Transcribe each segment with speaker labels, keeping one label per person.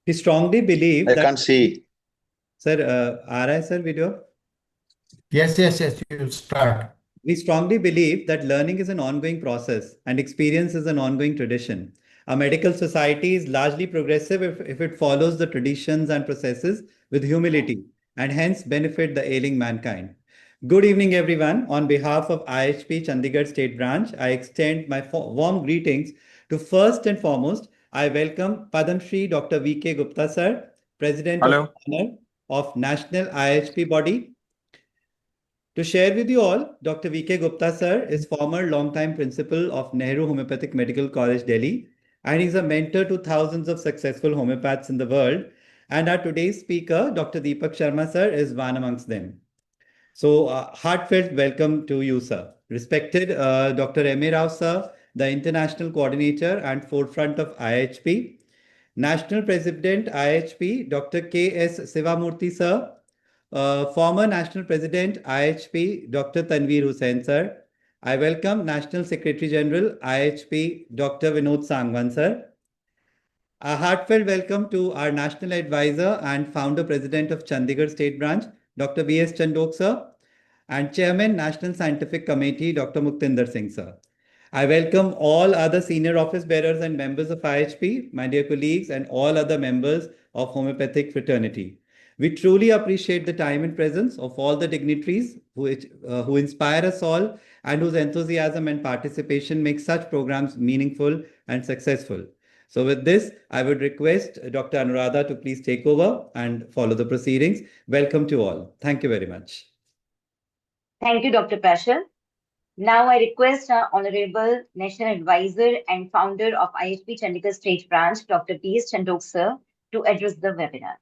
Speaker 1: We strongly believe
Speaker 2: I
Speaker 1: that,
Speaker 2: can't see.
Speaker 1: sir, sir, video.
Speaker 3: Yes, you start.
Speaker 1: We strongly believe that learning is an ongoing process and experience is an ongoing tradition. A medical society is largely progressive if it follows the traditions and processes with humility and hence benefit the ailing mankind. Good evening, everyone. On behalf of IIHP Chandigarh State Branch, I extend my warm greetings to first and foremost, I welcome Padam Shri Dr. V.K. Gupta, sir, President of
Speaker 4: Hello.
Speaker 1: Honor of National IIHP Body. To share with you all, Dr. V.K. Gupta sir is former long-time principal of Nehru Homeopathic Medical College, Delhi, and he's a mentor to thousands of successful homeopaths in the world. And our today's speaker, Dr. Deepak Sharma sir, is one amongst them. So, heartfelt welcome to you, sir. Respected Dr. M.A. Rao sir, the International Coordinator and Forefront of IIHP, National President IIHP, Dr. K.S. Sivamurthy sir, former National President IIHP, Dr. Tanveer Hussain sir. I welcome National Secretary General IIHP, Dr. Vinod Sangwan sir. A heartfelt welcome to our National Advisor and Founder President of Chandigarh State Branch, Dr. V.S. Chandok sir, and Chairman National Scientific Committee, Dr. Muktinder Singh sir. I welcome all other senior office bearers and members of IIHP, my dear colleagues, and all other members of homeopathic fraternity. We truly appreciate the time and presence of all the dignitaries who inspire us all and whose enthusiasm and participation make such programs meaningful and successful. So with this, I would request Dr. Anuradha to please take over and follow the proceedings. Welcome to all. Thank you very much.
Speaker 5: Thank you, Dr. Prashar. Now I request our Honorable National Advisor and Founder of IIHP Chandigarh State Branch, Dr. P.S. Chandok sir, to address the webinar.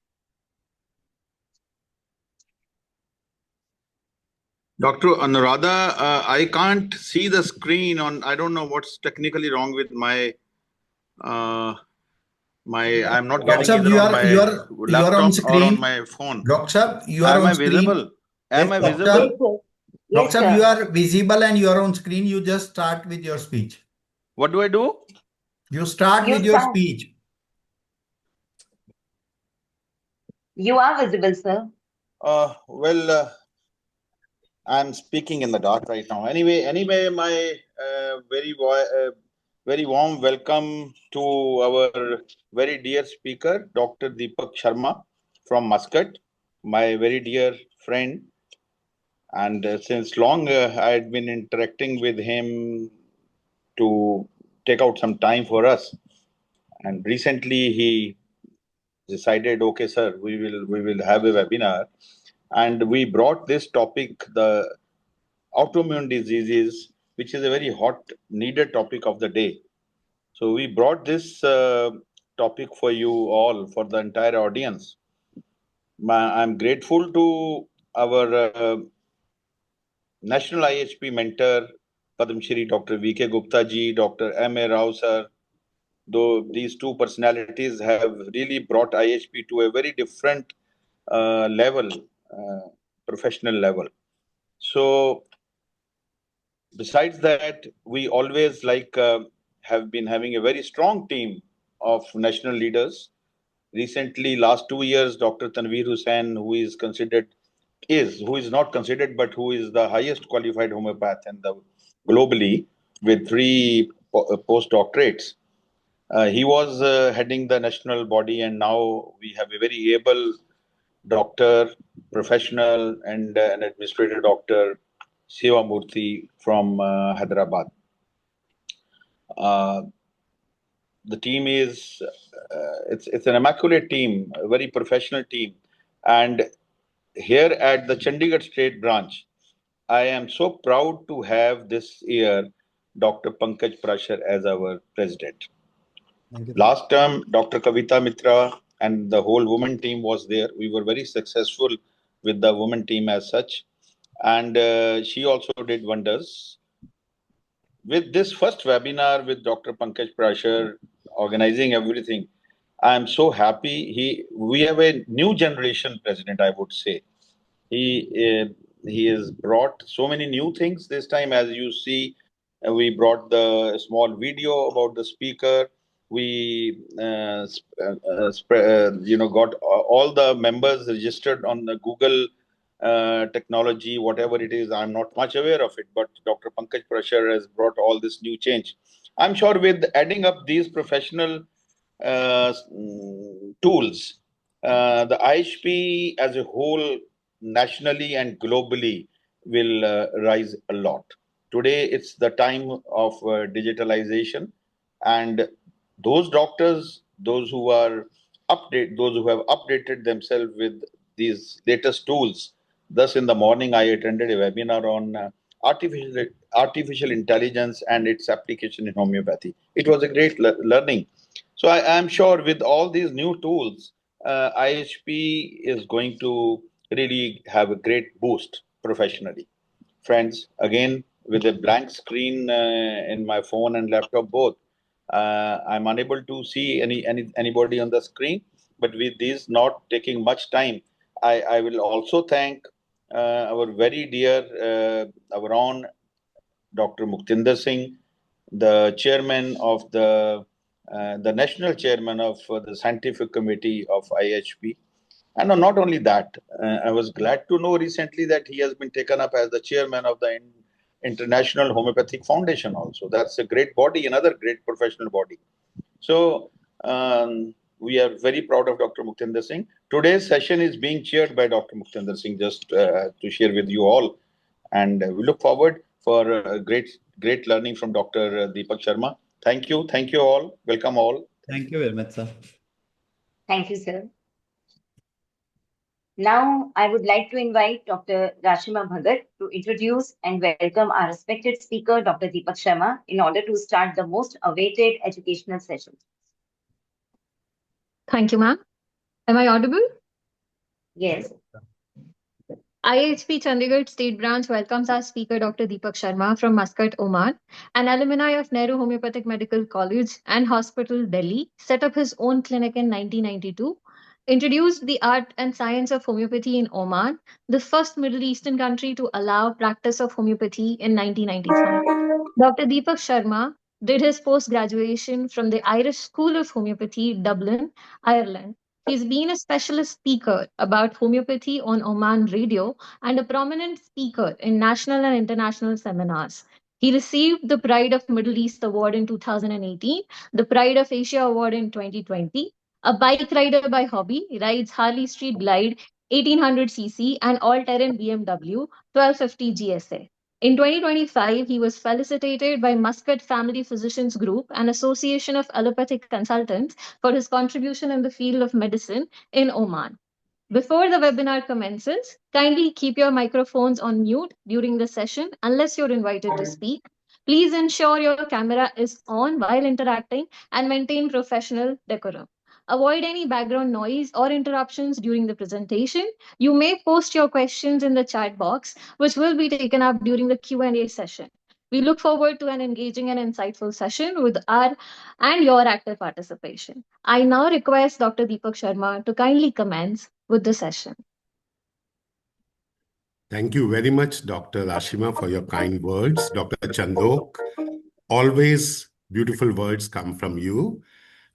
Speaker 2: Dr. Anuradha, I can't see the screen on. I don't know what's technically wrong with my. I'm not getting either on my laptop or on my phone.
Speaker 3: Dr. you are on screen.
Speaker 2: Visible? Am I visible?
Speaker 5: Yes,
Speaker 3: Dr. you are visible and you are on screen. You just start with your speech.
Speaker 2: What do I do?
Speaker 3: You start with your speech.
Speaker 5: You are visible, sir.
Speaker 2: Well, I'm speaking in the dark right now. Anyway, my very warm welcome to our very dear speaker, Dr. Deepak Sharma from Muscat, my very dear friend. And since long, I had been interacting with him to take out some time for us. And recently, he decided, okay, sir, we will have a webinar, and we brought this topic, the autoimmune diseases, which is a very hot, needed topic of the day. So we brought this topic for you all, for the entire audience. I'm grateful to our National IIHP mentor, Padam Shri Dr. V.K. Gupta ji, Dr. M.A. Rao sir, though these two personalities have really brought IIHP to a very different level, professional level. So besides that, we always have been having a very strong team of national leaders. Recently, last 2 years, Dr. Tanveer Hussain, who is not considered, but who is the highest qualified homeopath in the globally with 3 postdoctorates. He was heading the national body, and now we have a very able doctor, professional, and an administrative doctor, Sivamurthy from Hyderabad. The team is it's an immaculate team, a very professional team, and here at the Chandigarh State Branch, I am so proud to have this year Dr. Pankaj Prashar as our president. Last term, Dr. Kavita Mitra and the whole women team was there. We were very successful with the women team as such, and she also did wonders. With this first webinar with Dr. Pankaj Prashar organizing everything, I am so happy. We have a new generation president, I would say. He has brought so many new things this time. As you see, we brought the small video about the speaker. we got all the members registered on the Google technology, whatever it is. I'm not much aware of it, but Dr. Pankaj Prashar has brought all this new change. I'm sure with adding up these professional tools, the IHP as a whole, nationally and globally, will rise a lot. Today, it's the time of digitalization, and those doctors, those who have updated themselves with these latest tools. Thus, in the morning, I attended a webinar on artificial intelligence and its application in homeopathy. It was a great learning. So I am sure with all these new tools, IHP is going to really have a great boost professionally. Friends, again, with a blank screen in my phone and laptop both, I'm unable to see anybody on the screen. But with this not taking much time, I will also thank our very dear, our own Dr. Muktinder Singh, the chairman of the national chairman of the scientific committee of IIHP. And not only that, I was glad to know recently that he has been taken up as the chairman of the International Homeopathic Foundation also. That's a great body, another great professional body. So we are very proud of Dr. Muktinder Singh. Today's session is being chaired by Dr. Muktinder Singh, just to share with you all. And we look forward for great learning from Dr. Deepak Sharma. Thank you. Thank you all. Welcome all.
Speaker 1: Thank you very much, sir.
Speaker 5: Thank you, sir. Now, I would like to invite Dr. Rashima Bhagat to introduce and welcome our respected speaker, Dr. Deepak Sharma, in order to start the most awaited educational session.
Speaker 4: Thank you, ma'am. Am I audible?
Speaker 5: Yes.
Speaker 4: IIHP Chandigarh State Branch welcomes our speaker, Dr. Deepak Sharma from Muscat, Oman, an alumni of Nehru Homeopathic Medical College and Hospital, Delhi, set up his own clinic in 1992, introduced the art and science of homeopathy in Oman, the first Middle Eastern country to allow practice of homeopathy in 1995. Dr. Deepak Sharma did his post-graduation from the Irish School of Homeopathy, Dublin, Ireland. He's been a specialist speaker about homeopathy on Oman radio and a prominent speaker in national and international seminars. He received the Pride of Middle East Award in 2018, the Pride of Asia Award in 2020. A bike rider by hobby, he rides Harley Street Glide 1800cc and all-terrain BMW 1250 GSA. In 2025, he was felicitated by Muscat Family Physicians Group, an association of allopathic consultants, for his contribution in the field of medicine in Oman. Before the webinar commences, kindly keep your microphones on mute during the session unless you're invited to speak. Please ensure your camera is on while interacting and maintain professional decorum. Avoid any background noise or interruptions during the presentation. You may post your questions in the chat box, which will be taken up during the Q&A session. We look forward to an engaging and insightful session with our and your active participation. I now request Dr. Deepak Sharma to kindly commence with the session.
Speaker 6: Thank you very much, Dr. Rashima, for your kind words. Dr. Chandok, always beautiful words come from you.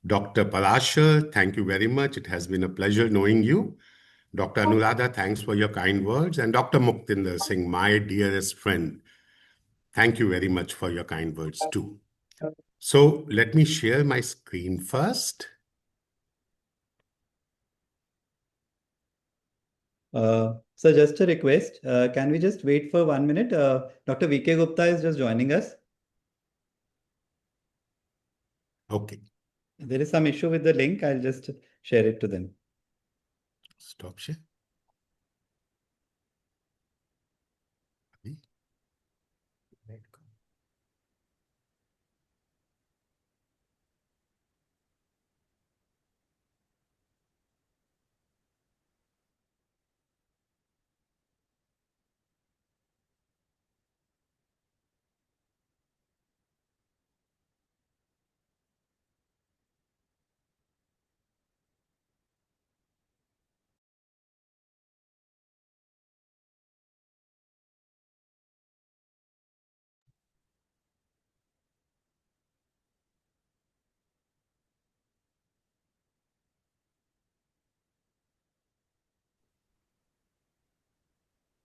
Speaker 6: Dr. Parashar, thank you very much. It has been a pleasure knowing you. Dr. Anuradha, thanks for your kind words. And Dr. Muktinder Singh, my dearest friend, thank you very much for your kind words too. So let me share my screen first.
Speaker 1: So just a request, can we just wait for 1 minute? Dr. VK Gupta is just joining us.
Speaker 6: Okay.
Speaker 1: There is some issue with the link. I'll just share it to them.
Speaker 6: Stop share.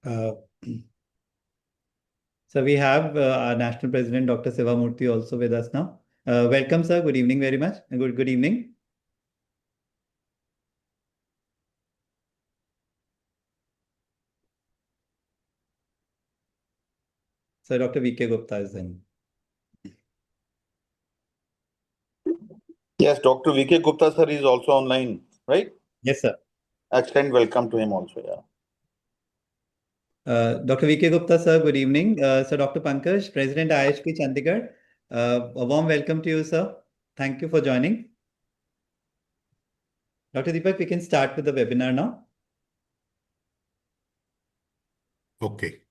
Speaker 1: So we have our National President, Dr. Sivamurthy, also with us now. Welcome, sir. Good evening very much. Good evening. So Dr. V.K. Gupta is in.
Speaker 2: Yes, Dr. V.K. Gupta sir is also online, right?
Speaker 1: Yes, sir.
Speaker 2: Extend welcome to him also, yeah.
Speaker 1: Dr. V.K. Gupta, sir, good evening. So Dr. Pankaj, President IIHP Chandigarh, a warm welcome to you, sir. Thank you for joining. Dr. Deepak, we can start with the webinar now.
Speaker 6: Okay.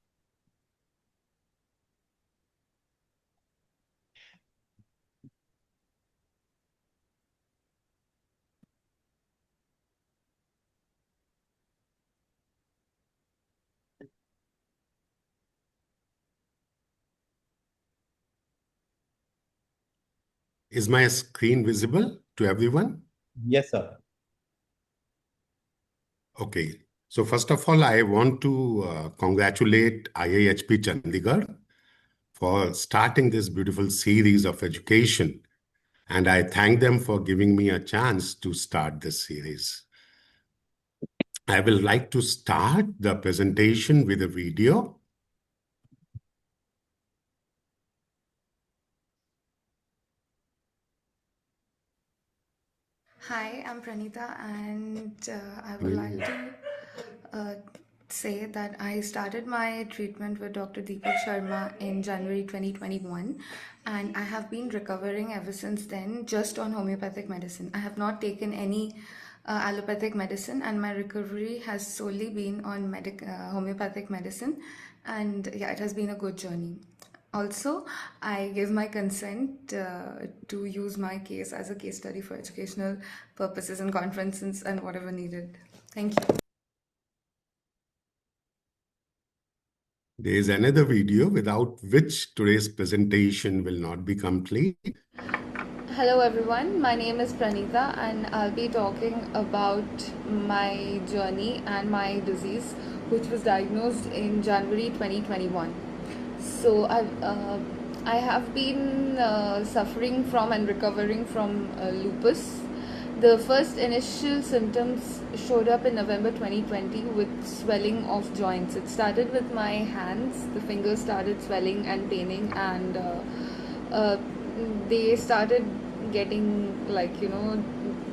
Speaker 6: Is my screen visible to everyone?
Speaker 1: Yes, sir.
Speaker 6: Okay. So first of all, I want to congratulate IIHP Chandigarh for starting this beautiful series of education. And I thank them for giving me a chance to start this series. I will like to start the presentation with a video.
Speaker 7: Hi, I'm Pranita, and I would like to say that I started my treatment with Dr. Deepak Sharma in January 2021, and I have been recovering ever since then just on homeopathic medicine. I have not taken any allopathic medicine, and my recovery has solely been on homeopathic medicine, and yeah, it has been a good journey. Also, I give my consent to use my case as a case study for educational purposes and conferences and whatever needed. Thank you.
Speaker 6: There is another video without which today's presentation will not be complete.
Speaker 7: Hello everyone, my name is Pranita and I'll be talking about my journey and my disease, which was diagnosed in January 2021. So I have been suffering from and recovering from lupus. The first initial symptoms showed up in November 2020 with swelling of joints. It started with my hands. The fingers started swelling and paining, and they started getting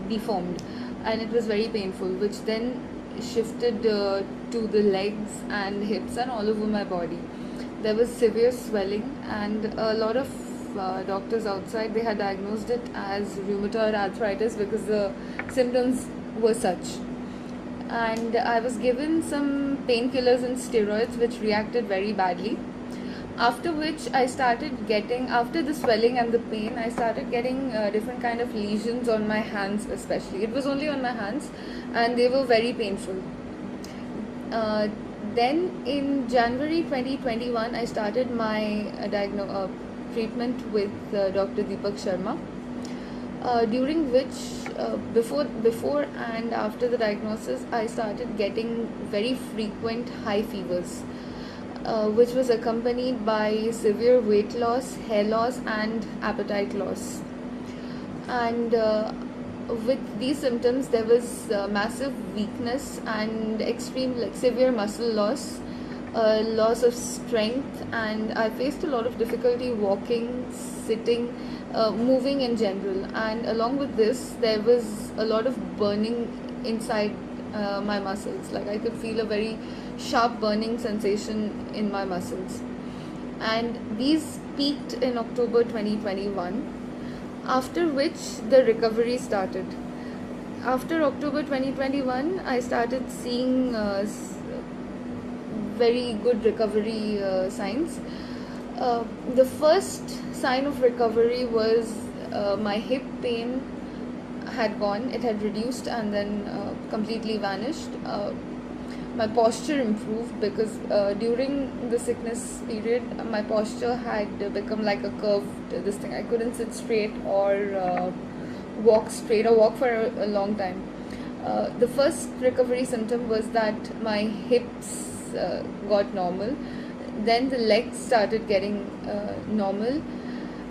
Speaker 7: deformed, and it was very painful, which then shifted to the legs and hips and all over my body. There was severe swelling, and a lot of doctors outside, they had diagnosed it as rheumatoid arthritis because the symptoms were such. And I was given some painkillers and steroids which reacted very badly. After which I started getting, after the swelling and the pain, I started getting different kind of lesions on my hands especially. It was only on my hands and they were very painful. Then in January 2021, I started my treatment with Dr. Deepak Sharma, during which before and after the diagnosis, I started getting very frequent high fevers, which was accompanied by severe weight loss, hair loss and appetite loss. And with these symptoms, there was massive weakness and extreme severe muscle loss, loss of strength, and I faced a lot of difficulty walking, sitting, moving in general. And along with this, there was a lot of burning inside my muscles. Like I could feel a very sharp burning sensation in my muscles, and these peaked in October 2021, after which the recovery started. After October 2021, I started seeing very good recovery signs. The first sign of recovery was my hip pain had gone. It had reduced and then completely vanished. My posture improved because during the sickness period, my posture had become like a curved this thing. I couldn't sit straight or walk straight or walk for a long time. The first recovery symptom was that my hips got normal. Then the legs started getting normal.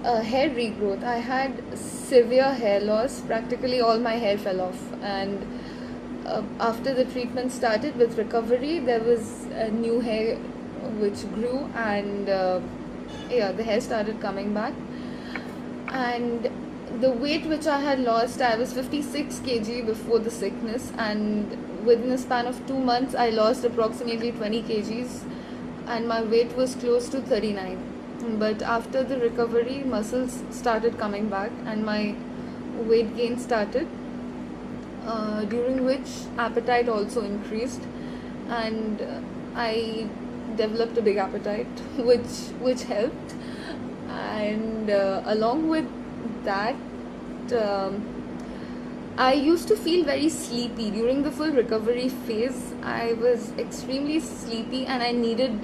Speaker 7: Hair regrowth. I had severe hair loss. Practically all my hair fell off. And after the treatment started with recovery, there was a new hair which grew, and yeah, the hair started coming back. And the weight which I had lost, I was 56 kg before the sickness, and within a span of 2 months, I lost approximately 20 kgs, and my weight was close to 39. But after the recovery, muscles started coming back, and my weight gain started, during which appetite also increased, and I developed a big appetite, which helped. And along with that, I used to feel very sleepy during the full recovery phase. I was extremely sleepy, and I needed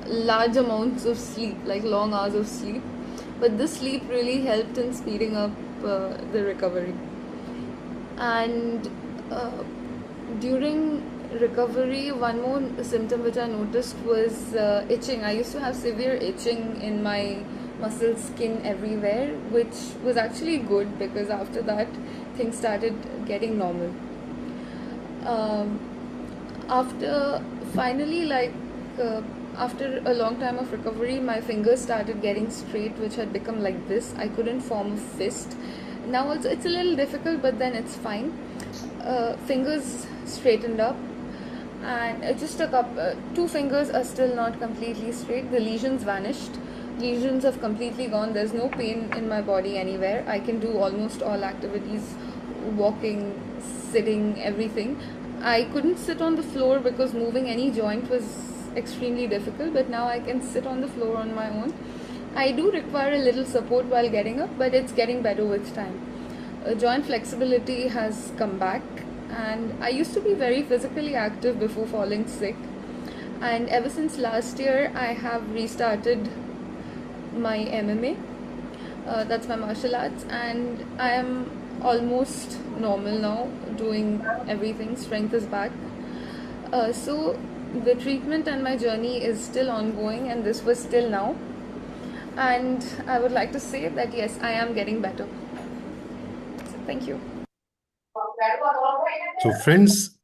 Speaker 7: large amounts of sleep, like long hours of sleep. But this sleep really helped in speeding up the recovery. And during recovery, one more symptom which I noticed was itching. I used to have severe itching in my muscle, skin, everywhere, which was actually good, because after that things started getting normal. After finally, after a long time of recovery, my fingers started getting straight, which had become like this. I couldn't form a fist. Now also it's a little difficult, but then it's fine. Fingers straightened up, and it just took up 2 fingers are still not completely straight. The lesions vanished. Lesions have completely gone. There's no pain in my body anywhere. I can do almost all activities, walking, sitting, everything. I couldn't sit on the floor because moving any joint was extremely difficult, but now I can sit on the floor on my own. I do require a little support while getting up, but it's getting better with time. Joint flexibility has come back, and I used to be very physically active before falling sick, and ever since last year I have restarted my MMA, that's my martial arts, and I am almost normal now, doing everything. Strength is back. So the treatment and my journey is still ongoing, and this was till now, and I would like to say that yes, I am getting better. So thank you.
Speaker 6: So friends,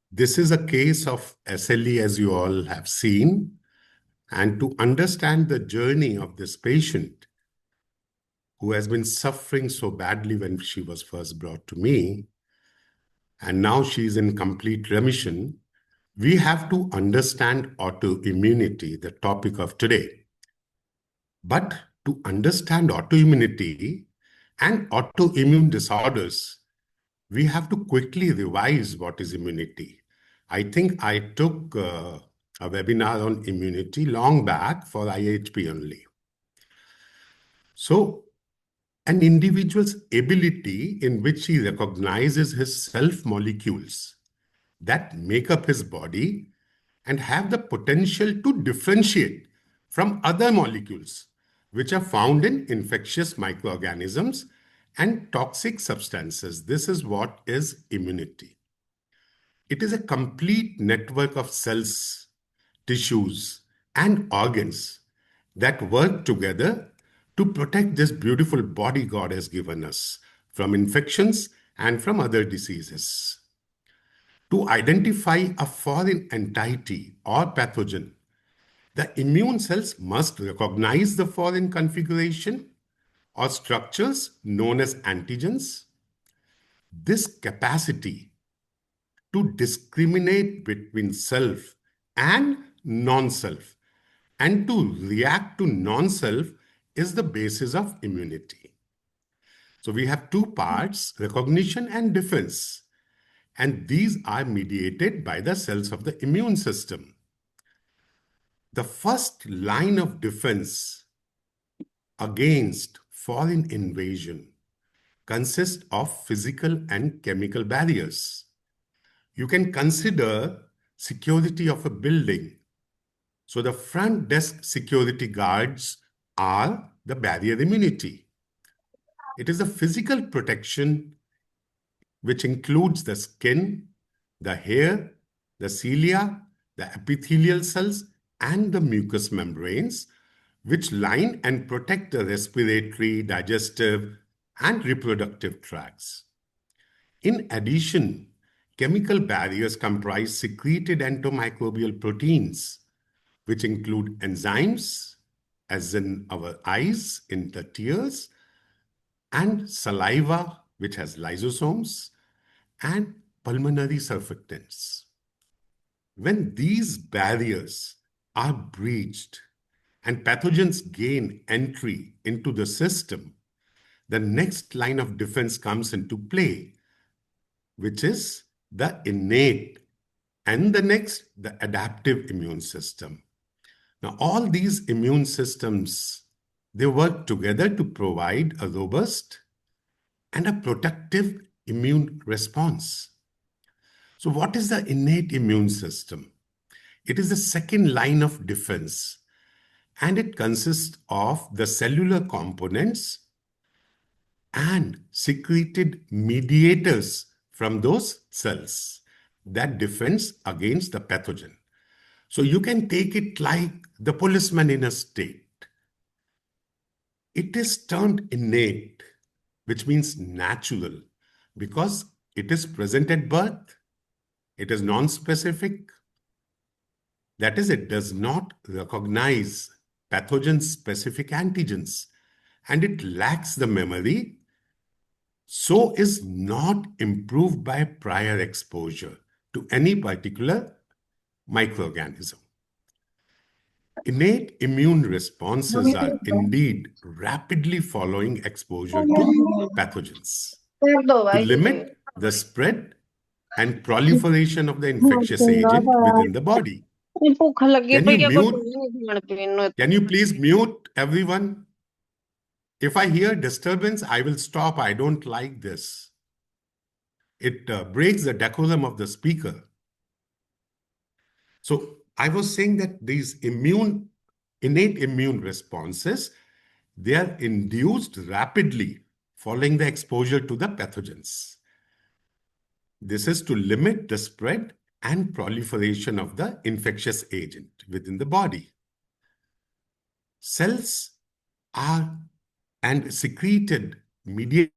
Speaker 6: this is a case of SLE, as you all have seen. And to understand the journey of this patient who has been suffering so badly when she was first brought to me, and now she is in complete remission, we have to understand autoimmunity, the topic of today. But to understand autoimmunity and autoimmune disorders, we have to quickly revise what is immunity. I think I took a webinar on immunity long back for IIHP only. So, an individual's ability in which he recognizes his self molecules that make up his body and have the potential to differentiate from other molecules which are found in infectious microorganisms and toxic substances. This is what is immunity. It is a complete network of cells, tissues, and organs that work together to protect this beautiful body God has given us from infections and from other diseases. To identify a foreign entity or pathogen, the immune cells must recognize the foreign configuration or structures known as antigens. This capacity to discriminate between self and non-self and to react to non-self is the basis of immunity. So we have 2 parts, recognition and defense, and these are mediated by the cells of the immune system. The first line of defense against foreign invasion consists of physical and chemical barriers. You can consider security of a building. So the front desk security guards are the barrier immunity. It is a physical protection which includes the skin, the hair, the cilia, the epithelial cells, and the mucous membranes, which line and protect the respiratory, digestive, and reproductive tracts. In addition, chemical barriers comprise secreted endomicrobial proteins, which include enzymes, as in our eyes, in the tears, and saliva, which has lysosomes, and pulmonary surfactants. When these barriers are breached and pathogens gain entry into the system, the next line of defense comes into play, which is the innate, and the next, the adaptive immune system. Now, all these immune systems, they work together to provide a robust and a protective immune response. So what is the innate immune system? It is the second line of defense, and it consists of the cellular components and secreted mediators from those cells that defends against the pathogen. So you can take it like the policeman in a state. It is termed innate, which means natural, because it is present at birth. It is non-specific. That is, it does not recognize pathogen-specific antigens, and it lacks the memory, so is not improved by prior exposure to any particular microorganism. Innate immune responses are indeed rapidly following exposure to pathogens. To limit the spread and proliferation of the infectious agent within the body. Can you please mute everyone? If I hear disturbance, I will stop. I don't like this. It breaks the decorum of the speaker. So I was saying that these innate immune responses, they are induced rapidly following the exposure to the pathogens. This is to limit the spread and proliferation of the infectious agent within the body. Cells are and secreted mediators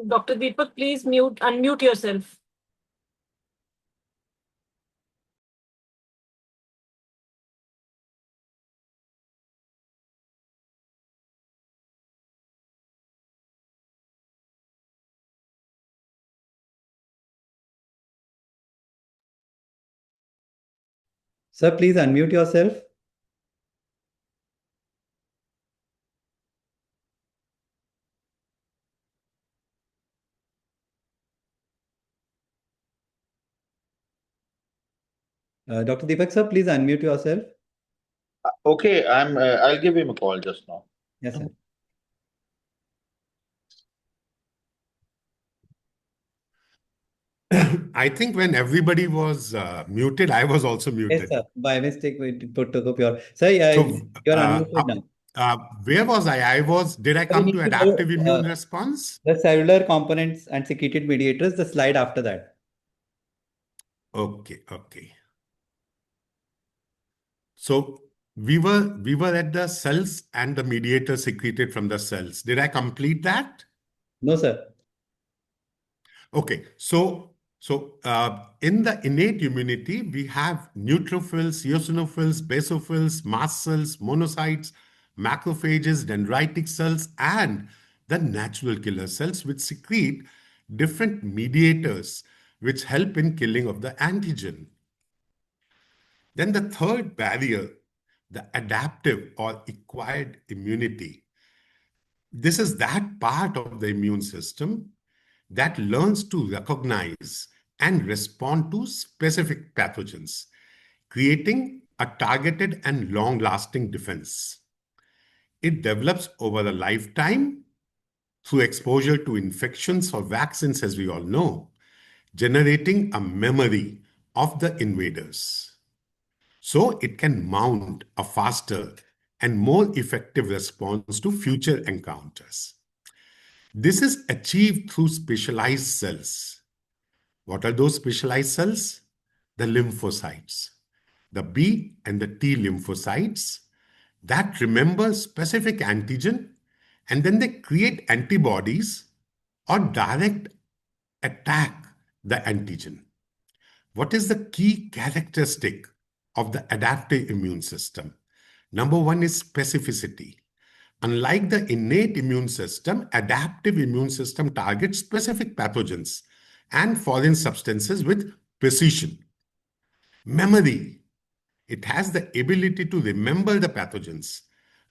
Speaker 8: Dr. Deepak, please unmute yourself.
Speaker 1: Sir, please unmute yourself. Dr. Deepak, sir, please unmute yourself.
Speaker 2: Okay, I'll give him a call just now.
Speaker 1: Yes, sir.
Speaker 6: I think when everybody was muted, I was also muted.
Speaker 1: Yes, sir. By mistake, we took up your... Sir, you're unmuted now.
Speaker 6: Where was I? Did I come to adaptive immune response?
Speaker 1: The cellular components and secreted mediators, the slide after that.
Speaker 6: Okay. So we were at the cells and the mediators secreted from the cells. Did I complete that?
Speaker 1: No, sir.
Speaker 6: Okay. So in the innate immunity, we have neutrophils, eosinophils, basophils, mast cells, monocytes, macrophages, dendritic cells, and the natural killer cells, which secrete different mediators which help in killing of the antigen. Then the third barrier, the adaptive or acquired immunity. This is that part of the immune system that learns to recognize and respond to specific pathogens, creating a targeted and long-lasting defense. It develops over a lifetime through exposure to infections or vaccines, as we all know, generating a memory of the invaders. so it can mount a faster and more effective response to future encounters. This is achieved through specialized cells. What are those specialized cells? The lymphocytes, the B and the T lymphocytes that remember specific antigen, and then they create antibodies or direct attack the antigen. What is the key characteristic of the adaptive immune system? Number one is specificity. Unlike the innate immune system, adaptive immune system targets specific pathogens and foreign substances with precision. Memory. It has the ability to remember the pathogens.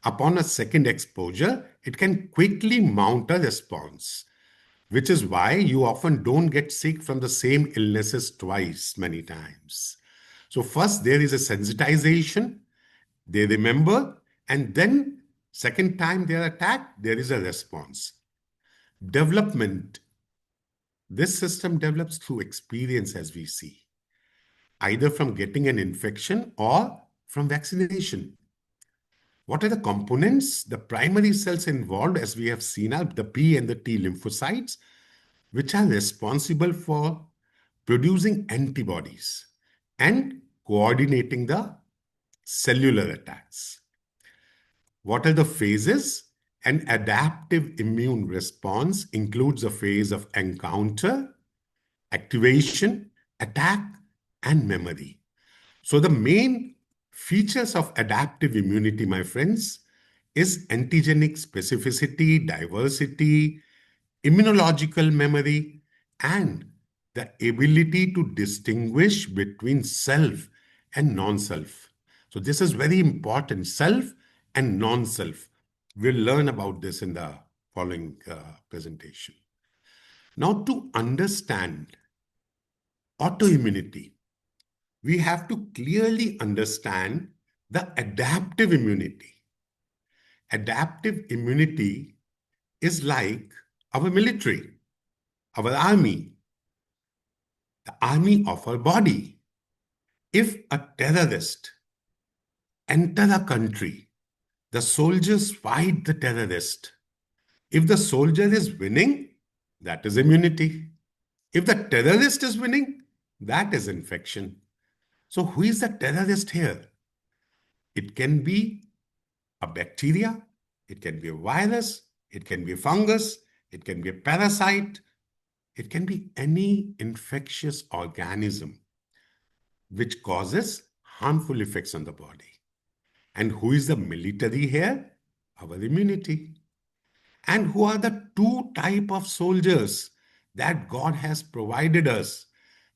Speaker 6: Upon a second exposure, it can quickly mount a response, which is why you often don't get sick from the same illnesses twice many times. So first there is a sensitization, they remember, and then second time they are attacked, there is a response. Development. This system develops through experience, as we see, either from getting an infection or from vaccination. What are the components? The primary cells involved, as we have seen, are the P and the T lymphocytes, which are responsible for producing antibodies and coordinating the cellular attacks. What are the phases? An adaptive immune response includes a phase of encounter, activation, attack, and memory. So the main features of adaptive immunity, my friends, is antigenic specificity, diversity, immunological memory, and the ability to distinguish between self and non-self. So this is very important, self and non-self. We'll learn about this in the following presentation. Now, to understand autoimmunity, we have to clearly understand the adaptive immunity. Adaptive immunity is like our military, our army, the army of our body. If a terrorist enters a country, the soldiers fight the terrorist. If the soldier is winning, that is immunity. If the terrorist is winning, that is infection. So who is the terrorist here? It can be a bacteria, it can be a virus, it can be a fungus, it can be a parasite, it can be any infectious organism which causes harmful effects on the body. And who is the military here? Our immunity. And who are the two types of soldiers that God has provided us?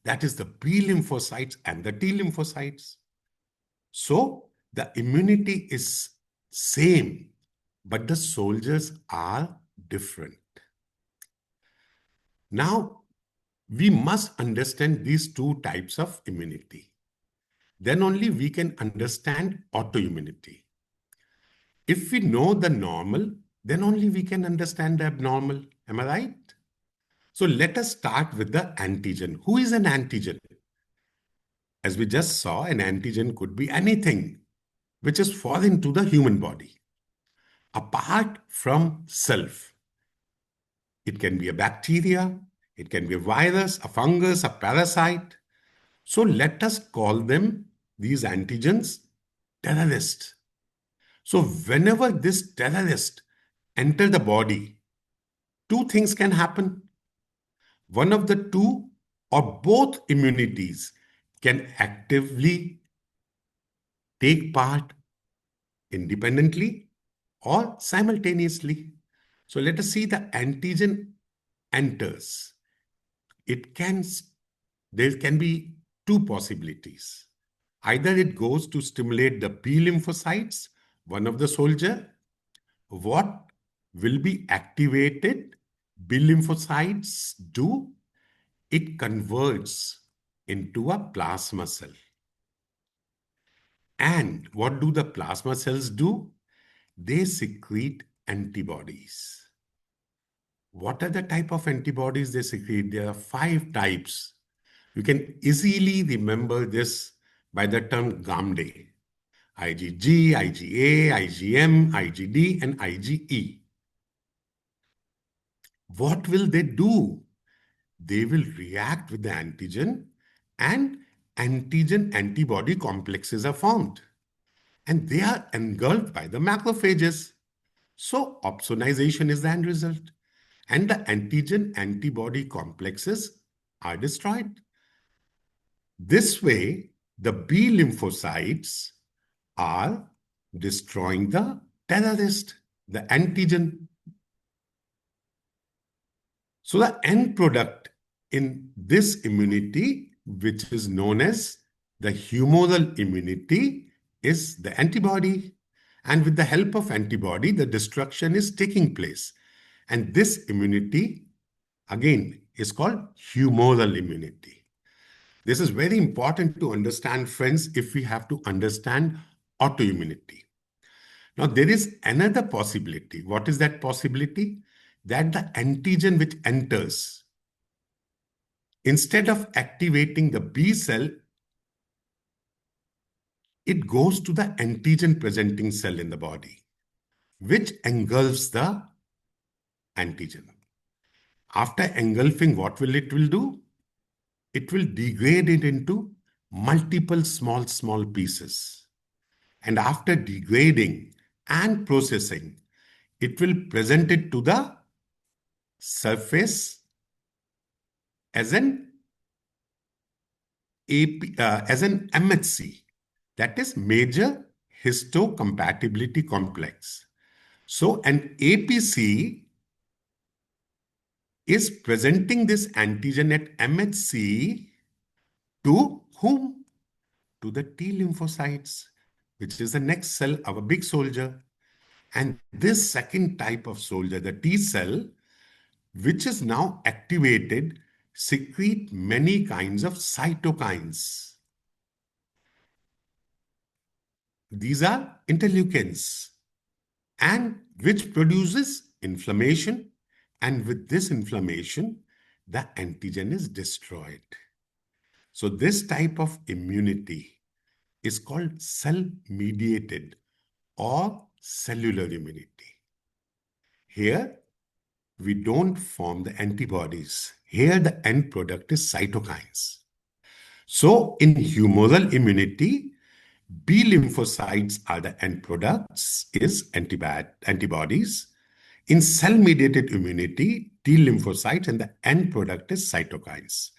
Speaker 6: That is the B lymphocytes and the T lymphocytes. So the immunity is same, but the soldiers are different. Now, we must understand these two types of immunity. Then only we can understand autoimmunity. If we know the normal, then only we can understand the abnormal. Am I right? So let us start with the antigen. Who is an antigen? As we just saw, an antigen could be anything which is foreign to the human body, apart from self. It can be a bacteria, it can be a virus, a fungus, a parasite. So let us call them, these antigens, terrorists. So whenever this terrorist enters the body, two things can happen. One of the two or both immunities can actively take part independently or simultaneously. So let us see the antigen enters. There can be two possibilities. Either it goes to stimulate the B lymphocytes, one of the soldier. What will be activated? B lymphocytes do, it converts into a plasma cell. And what do the plasma cells do? They secrete antibodies. What are the type of antibodies they secrete? There are 5 types. You can easily remember this by the term GAMDE. IgG, IgA, IgM, IgD, and IgE. What will they do? They will react with the antigen, and antigen-antibody complexes are formed. And they are engulfed by the macrophages. So opsonization is the end result. And the antigen-antibody complexes are destroyed. This way, the B lymphocytes are destroying the terrorist, the antigen. So the end product in this immunity, which is known as the humoral immunity, is the antibody. And with the help of antibody, the destruction is taking place. And this immunity, again, is called humoral immunity. This is very important to understand, friends, if we have to understand autoimmunity. Now, there is another possibility. What is that possibility? That the antigen which enters, instead of activating the B cell, it goes to the antigen-presenting cell in the body, which engulfs the antigen. After engulfing, what will it do? It will degrade it into multiple small pieces. And after degrading and processing, it will present it to the surface as an MHC, that is major histocompatibility complex. So an APC is presenting this antigen at MHC to whom? To the T lymphocytes, which is the next cell, our big soldier. And this second type of soldier, the T cell, which is now activated, secrete many kinds of cytokines. These are interleukins, and which produces inflammation. And with this inflammation, the antigen is destroyed. So this type of immunity is called cell-mediated or cellular immunity. Here, we don't form the antibodies. Here, the end product is cytokines. So in humoral immunity, B lymphocytes are the end products, is antibodies. In cell-mediated immunity, T lymphocytes, and the end product is cytokines.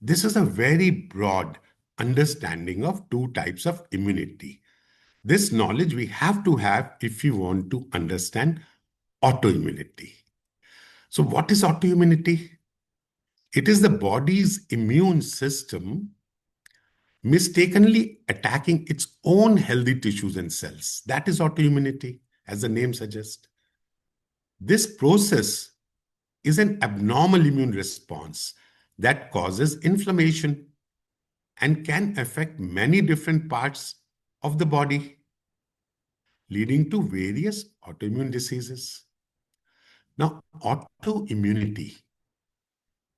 Speaker 6: This is a very broad understanding of two types of immunity. This knowledge we have to have if we want to understand autoimmunity. So what is autoimmunity? It is the body's immune system mistakenly attacking its own healthy tissues and cells. That is autoimmunity, as the name suggests. This process is an abnormal immune response that causes inflammation and can affect many different parts of the body, leading to various autoimmune diseases. Now, autoimmunity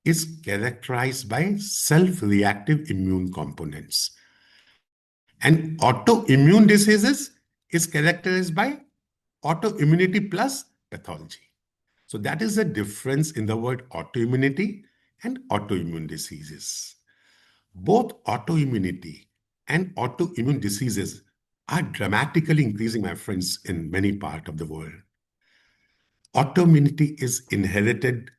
Speaker 6: is characterized by self-reactive immune components. And autoimmune diseases is characterized by autoimmunity plus pathology. So that is the difference in the word autoimmunity and autoimmune diseases. Both autoimmunity and autoimmune diseases are dramatically increasing, my friends, in many parts of the world. Autoimmunity is initiated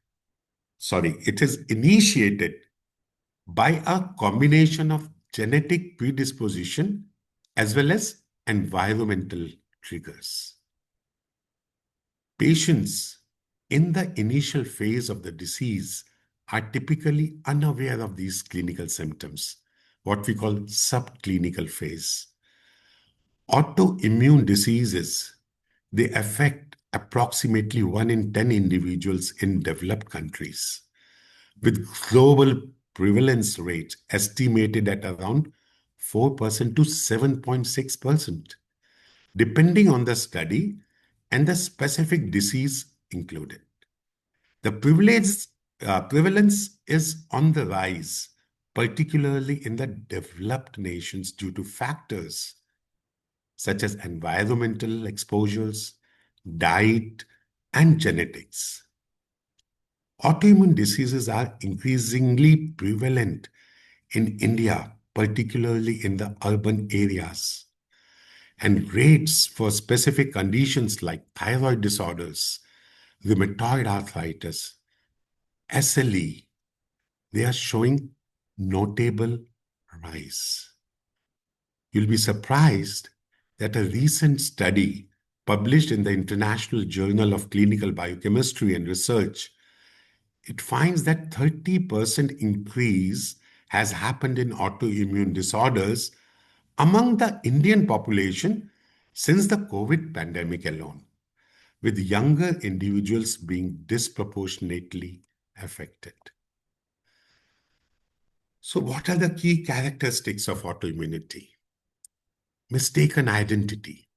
Speaker 6: by a combination of genetic predisposition as well as environmental triggers. Patients in the initial phase of the disease are typically unaware of these clinical symptoms, what we call subclinical phase. Autoimmune diseases, they affect approximately 1 in 10 individuals in developed countries, with global prevalence rates estimated at around 4% to 7.6%, depending on the study and the specific disease included. The prevalence is on the rise, particularly in the developed nations due to factors such as environmental exposures, diet, and genetics. Autoimmune diseases are increasingly prevalent in India, particularly in the urban areas. And rates for specific conditions like thyroid disorders, rheumatoid arthritis, SLE, they are showing notable rise. You'll be surprised that a recent study published in the International Journal of Clinical Biochemistry and Research, it finds that 30% increase has happened in autoimmune disorders among the Indian population since the COVID pandemic alone, with younger individuals being disproportionately affected. So what are the key characteristics of autoimmunity? Mistaken identity.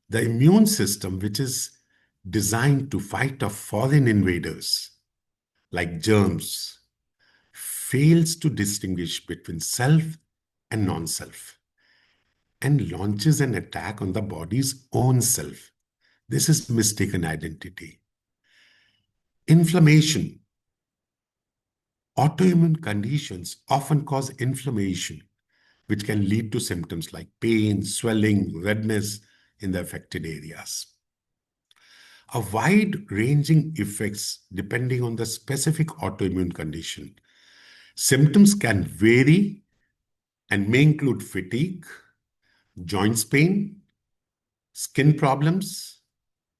Speaker 6: The immune system, which is designed to fight off foreign invaders like germs, fails to distinguish between self and non-self and launches an attack on the body's own self. This is mistaken identity. Inflammation. Autoimmune conditions often cause inflammation, which can lead to symptoms like pain, swelling, redness in the affected areas. A wide-ranging effects depending on the specific autoimmune condition. Symptoms can vary and may include fatigue, joints pain, skin problems,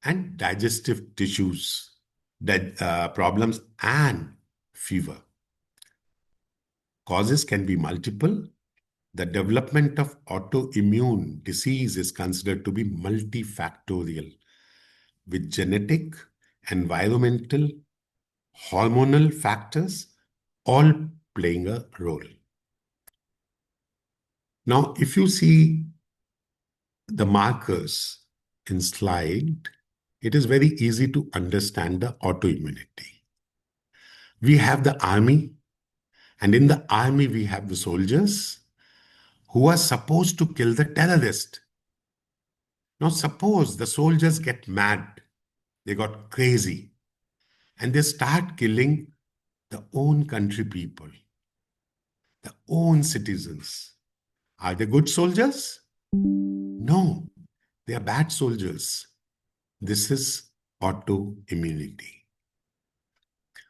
Speaker 6: and digestive tissues problems and fever. Causes can be multiple. The development of autoimmune disease is considered to be multifactorial, with genetic, environmental, hormonal factors all playing a role. Now, if you see the markers in slide, it is very easy to understand the autoimmunity. We have the army, and in the army we have the soldiers who are supposed to kill the terrorist. Now, suppose the soldiers get mad, they got crazy, and they start killing the own country people, the own citizens. Are they good soldiers? No, they are bad soldiers. This is autoimmunity.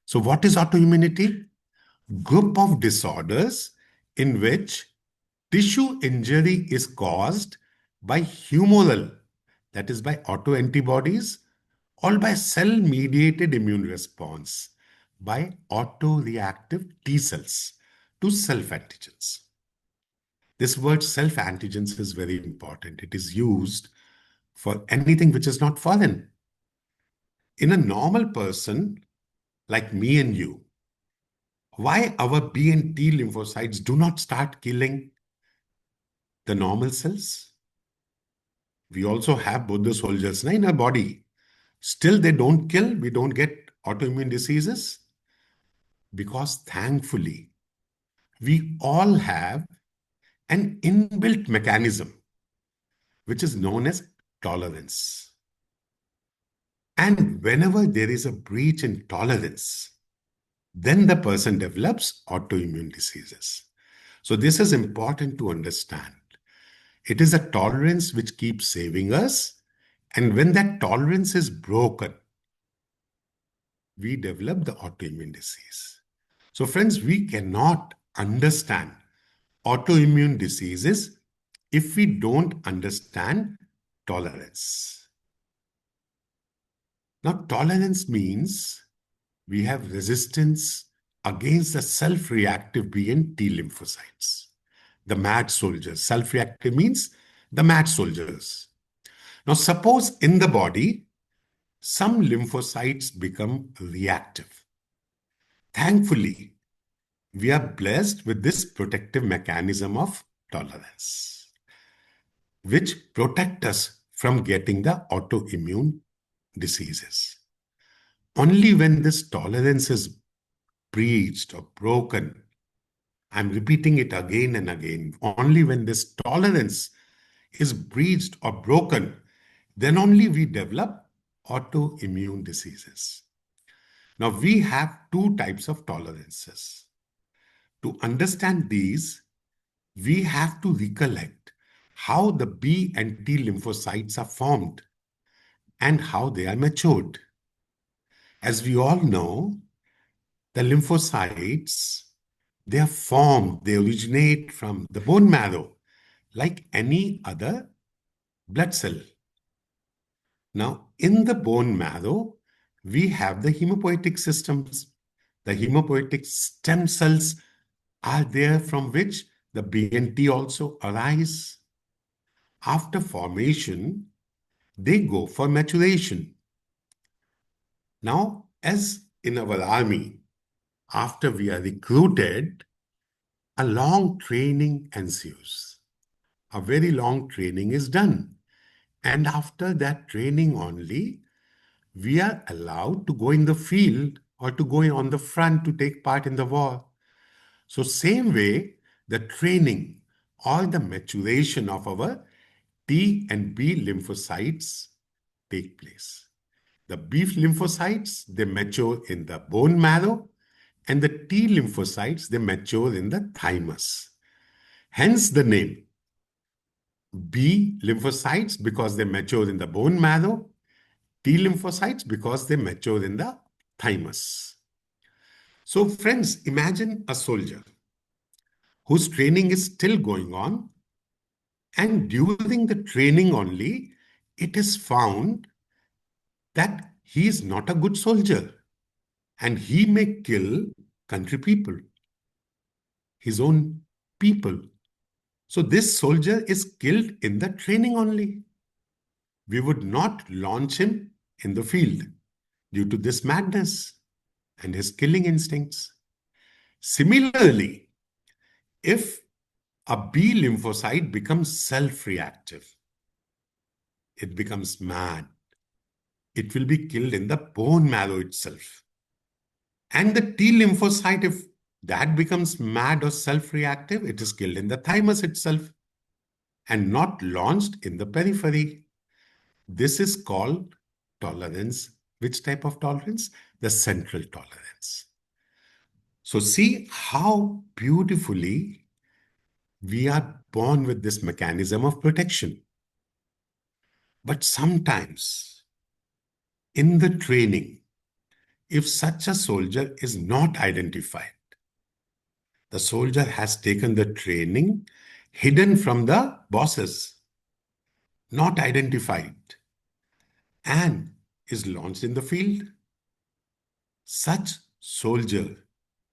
Speaker 6: So what is autoimmunity? Group of disorders in which tissue injury is caused by humoral, that is by autoantibodies, or by cell-mediated immune response by autoreactive T cells to self-antigens. This word self-antigens is very important. It is used for anything which is not foreign. In a normal person like me and you, why our B and T lymphocytes do not start killing the normal cells? We also have both the soldiers in our body. Still they don't kill, we don't get autoimmune diseases. Because thankfully, we all have an inbuilt mechanism, which is known as tolerance. And whenever there is a breach in tolerance, then the person develops autoimmune diseases. So this is important to understand. It is a tolerance which keeps saving us. And when that tolerance is broken, we develop the autoimmune disease. So friends, we cannot understand autoimmune diseases if we don't understand tolerance. Now, tolerance means we have resistance against the self-reactive B and T lymphocytes, the mad soldiers. Self-reactive means the mad soldiers. Now, suppose in the body, some lymphocytes become reactive. Thankfully, we are blessed with this protective mechanism of tolerance, which protect us from getting the autoimmune diseases. Only when this tolerance is breached or broken, I'm repeating it again and again. Only when this tolerance is breached or broken, then only we develop autoimmune diseases. Now, we have two types of tolerances. To understand these, we have to recollect how the B and T lymphocytes are formed and how they are matured. As we all know, the lymphocytes, they are formed, they originate from the bone marrow like any other blood cell. Now, in the bone marrow, we have the hemopoietic systems. The hemopoietic stem cells are there from which the B and T also arise. After formation, they go for maturation. Now, as in our army, after we are recruited, a long training ensues. A very long training is done. And after that training only, we are allowed to go in the field or to go on the front to take part in the war. So same way, the training or the maturation of our T and B lymphocytes take place. The B lymphocytes, they mature in the bone marrow, and the T lymphocytes, they mature in the thymus. Hence the name. B lymphocytes because they mature in the bone marrow, T lymphocytes because they mature in the thymus. So friends, imagine a soldier whose training is still going on, and during the training only, it is found that he is not a good soldier and he may kill country people, his own people. So this soldier is killed in the training only. We would not launch him in the field due to this madness and his killing instincts. Similarly, if a B lymphocyte becomes self-reactive, it becomes mad, it will be killed in the bone marrow itself. And the T lymphocyte, if that becomes mad or self-reactive, it is killed in the thymus itself and not launched in the periphery. This is called tolerance. Which type of tolerance? The central tolerance. So see how beautifully we are born with this mechanism of protection. But sometimes in the training, if such a soldier is not identified, the soldier has taken the training hidden from the bosses, not identified, and is launched in the field. Such soldier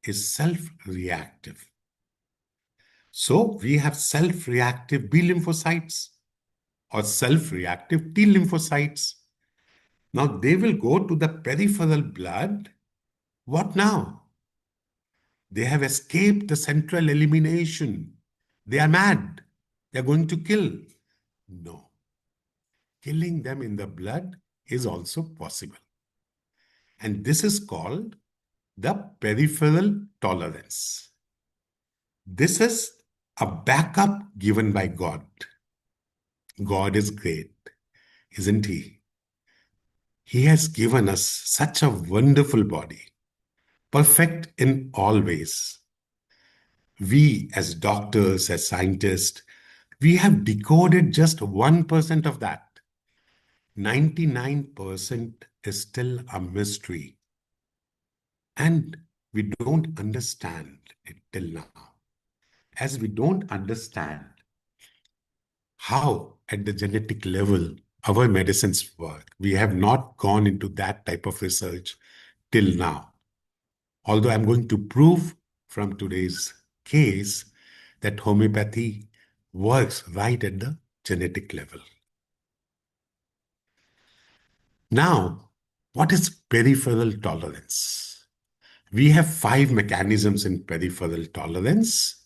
Speaker 6: is self-reactive. So we have self-reactive B lymphocytes or self-reactive T lymphocytes. Now they will go to the peripheral blood. What now? They have escaped the central elimination. They are mad. They are going to kill. No. Killing them in the blood is also possible. And this is called the peripheral tolerance. This is a backup given by God. God is great, isn't he? He has given us such a wonderful body, perfect in all ways. We as doctors, as scientists, we have decoded just 1% of that. 99% is still a mystery. And we don't understand it till now. As we don't understand how at the genetic level our medicines work, we have not gone into that type of research till now. Although I'm going to prove from today's case that homeopathy works right at the genetic level. Now, what is peripheral tolerance? We have 5 mechanisms in peripheral tolerance.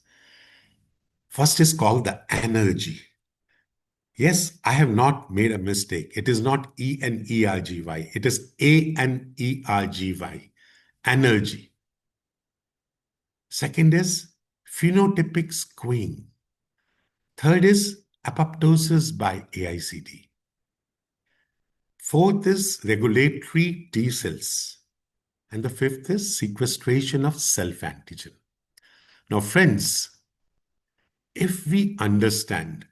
Speaker 6: First is called the energy. Yes, I have not made a mistake. It is not E-N-E-R-G-Y. It is A-N-E-R-G-Y. Energy. Second is phenotypic skewing. Third is apoptosis by AICD. Fourth is regulatory T cells. And the fifth is sequestration of self-antigen. Now, friends, if we understand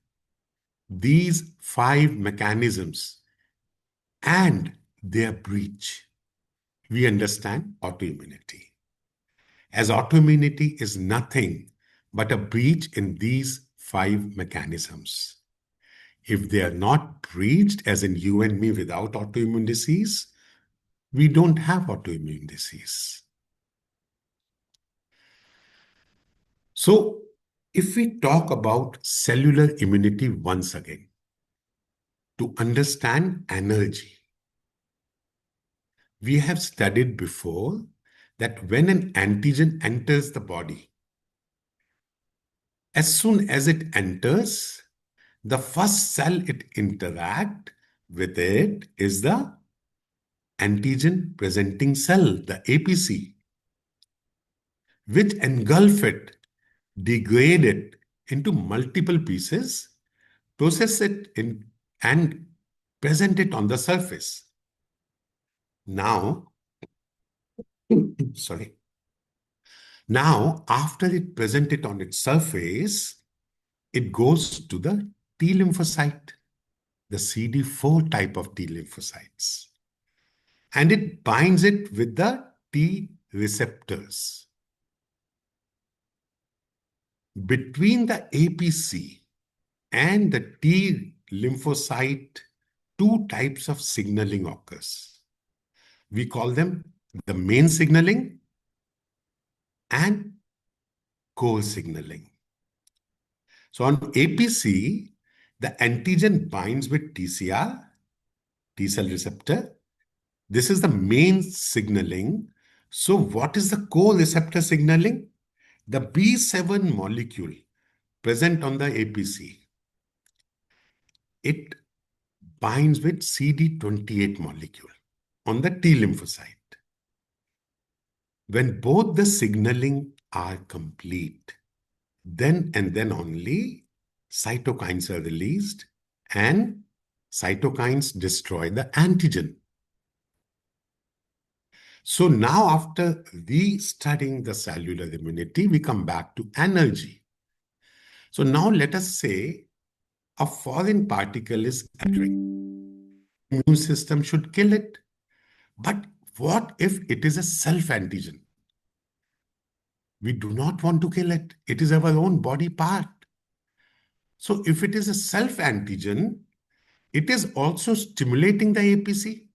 Speaker 6: these 5 mechanisms and their breach, we understand autoimmunity. As autoimmunity is nothing but a breach in these 5 mechanisms. If they are not breached, as in you and me without autoimmune disease, we don't have autoimmune disease. So, if we talk about cellular immunity once again, to understand energy, we have studied before that when an antigen enters the body, as soon as it enters, the first cell it interacts with it is the antigen presenting cell, the APC, which engulf it, degrade it into multiple pieces, process it in, and present it on the surface. Now, sorry. Now, after it presents it on its surface, it goes to the T lymphocyte, the CD4 type of T lymphocytes. And it binds it with the T receptors. Between the APC and the T lymphocyte, 2 types of signaling occurs. We call them the main signaling and core signaling. So on APC, the antigen binds with TCR, T cell receptor. This is the main signaling. So what is the core receptor signaling? The B7 molecule present on the APC. It binds with CD28 molecule on the T lymphocyte. When both the signaling are complete, then and then only cytokines are released and cytokines destroy the antigen. So now after studying the cellular immunity, we come back to energy. So now let us say a foreign particle is entering. Immune system should kill it. But what if it is a self-antigen? We do not want to kill it. It is our own body part. So if it is a self-antigen, it is also stimulating the APC,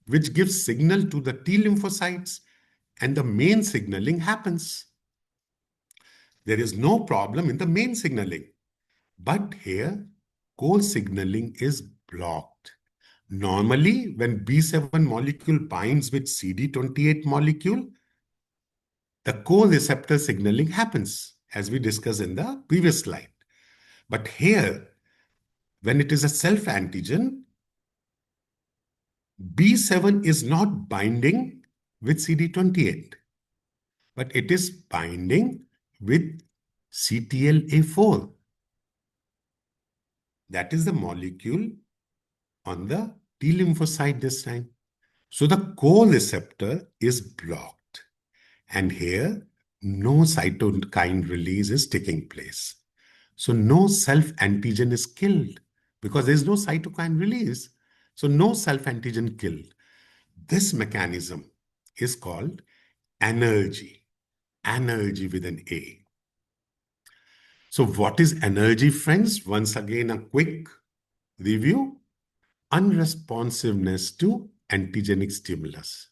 Speaker 6: which gives signal to the T lymphocytes, and the main signaling happens. There is no problem in the main signaling. But here, core signaling is blocked. Normally, when B7 molecule binds with CD28 molecule, the core receptor signaling happens, as we discussed in the previous slide. But here, when it is a self-antigen, B7 is not binding with CD28, but it is binding with CTLA4. That is the molecule on the T lymphocyte this time. So the core receptor is blocked. And here, no cytokine release is taking place. So no self-antigen is killed because there is no cytokine release. So no self-antigen killed. This mechanism is called energy. Energy with an A. So what is energy, friends? Once again, a quick review. Unresponsiveness to antigenic stimulus.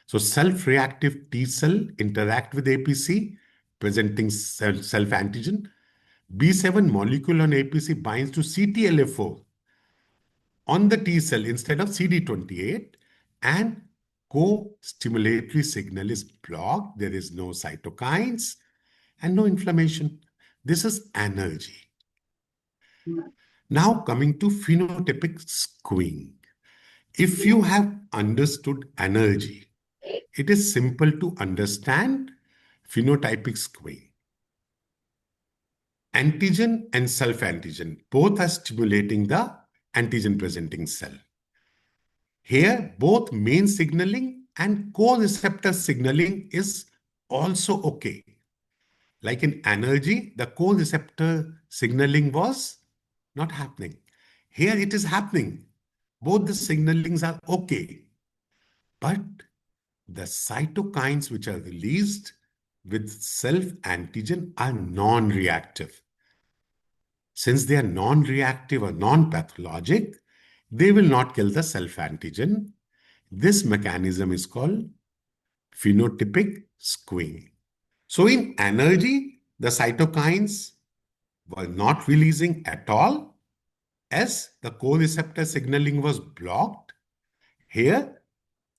Speaker 6: So self-reactive T cell interact with APC, presenting self-antigen. B7 molecule on APC binds to CTLA4 on the T cell instead of CD28, and co-stimulatory signal is blocked. There is no cytokines and no inflammation. This is energy. Now coming to phenotypic skewing. If you have understood energy, it is simple to understand phenotypic skewing. antigen and self-antigen, both are stimulating the antigen-presenting cell. Here, both main signaling and co-receptor signaling is also okay. Like in energy, the co-receptor signaling was not happening. Here it is happening. Both the signalings are okay. But the cytokines which are released with self-antigen are non-reactive. Since they are non-reactive or non-pathologic, they will not kill the self-antigen. This mechanism is called phenotypic skewing. So in energy, the cytokines were not releasing at all as the co-receptor signaling was blocked. Here,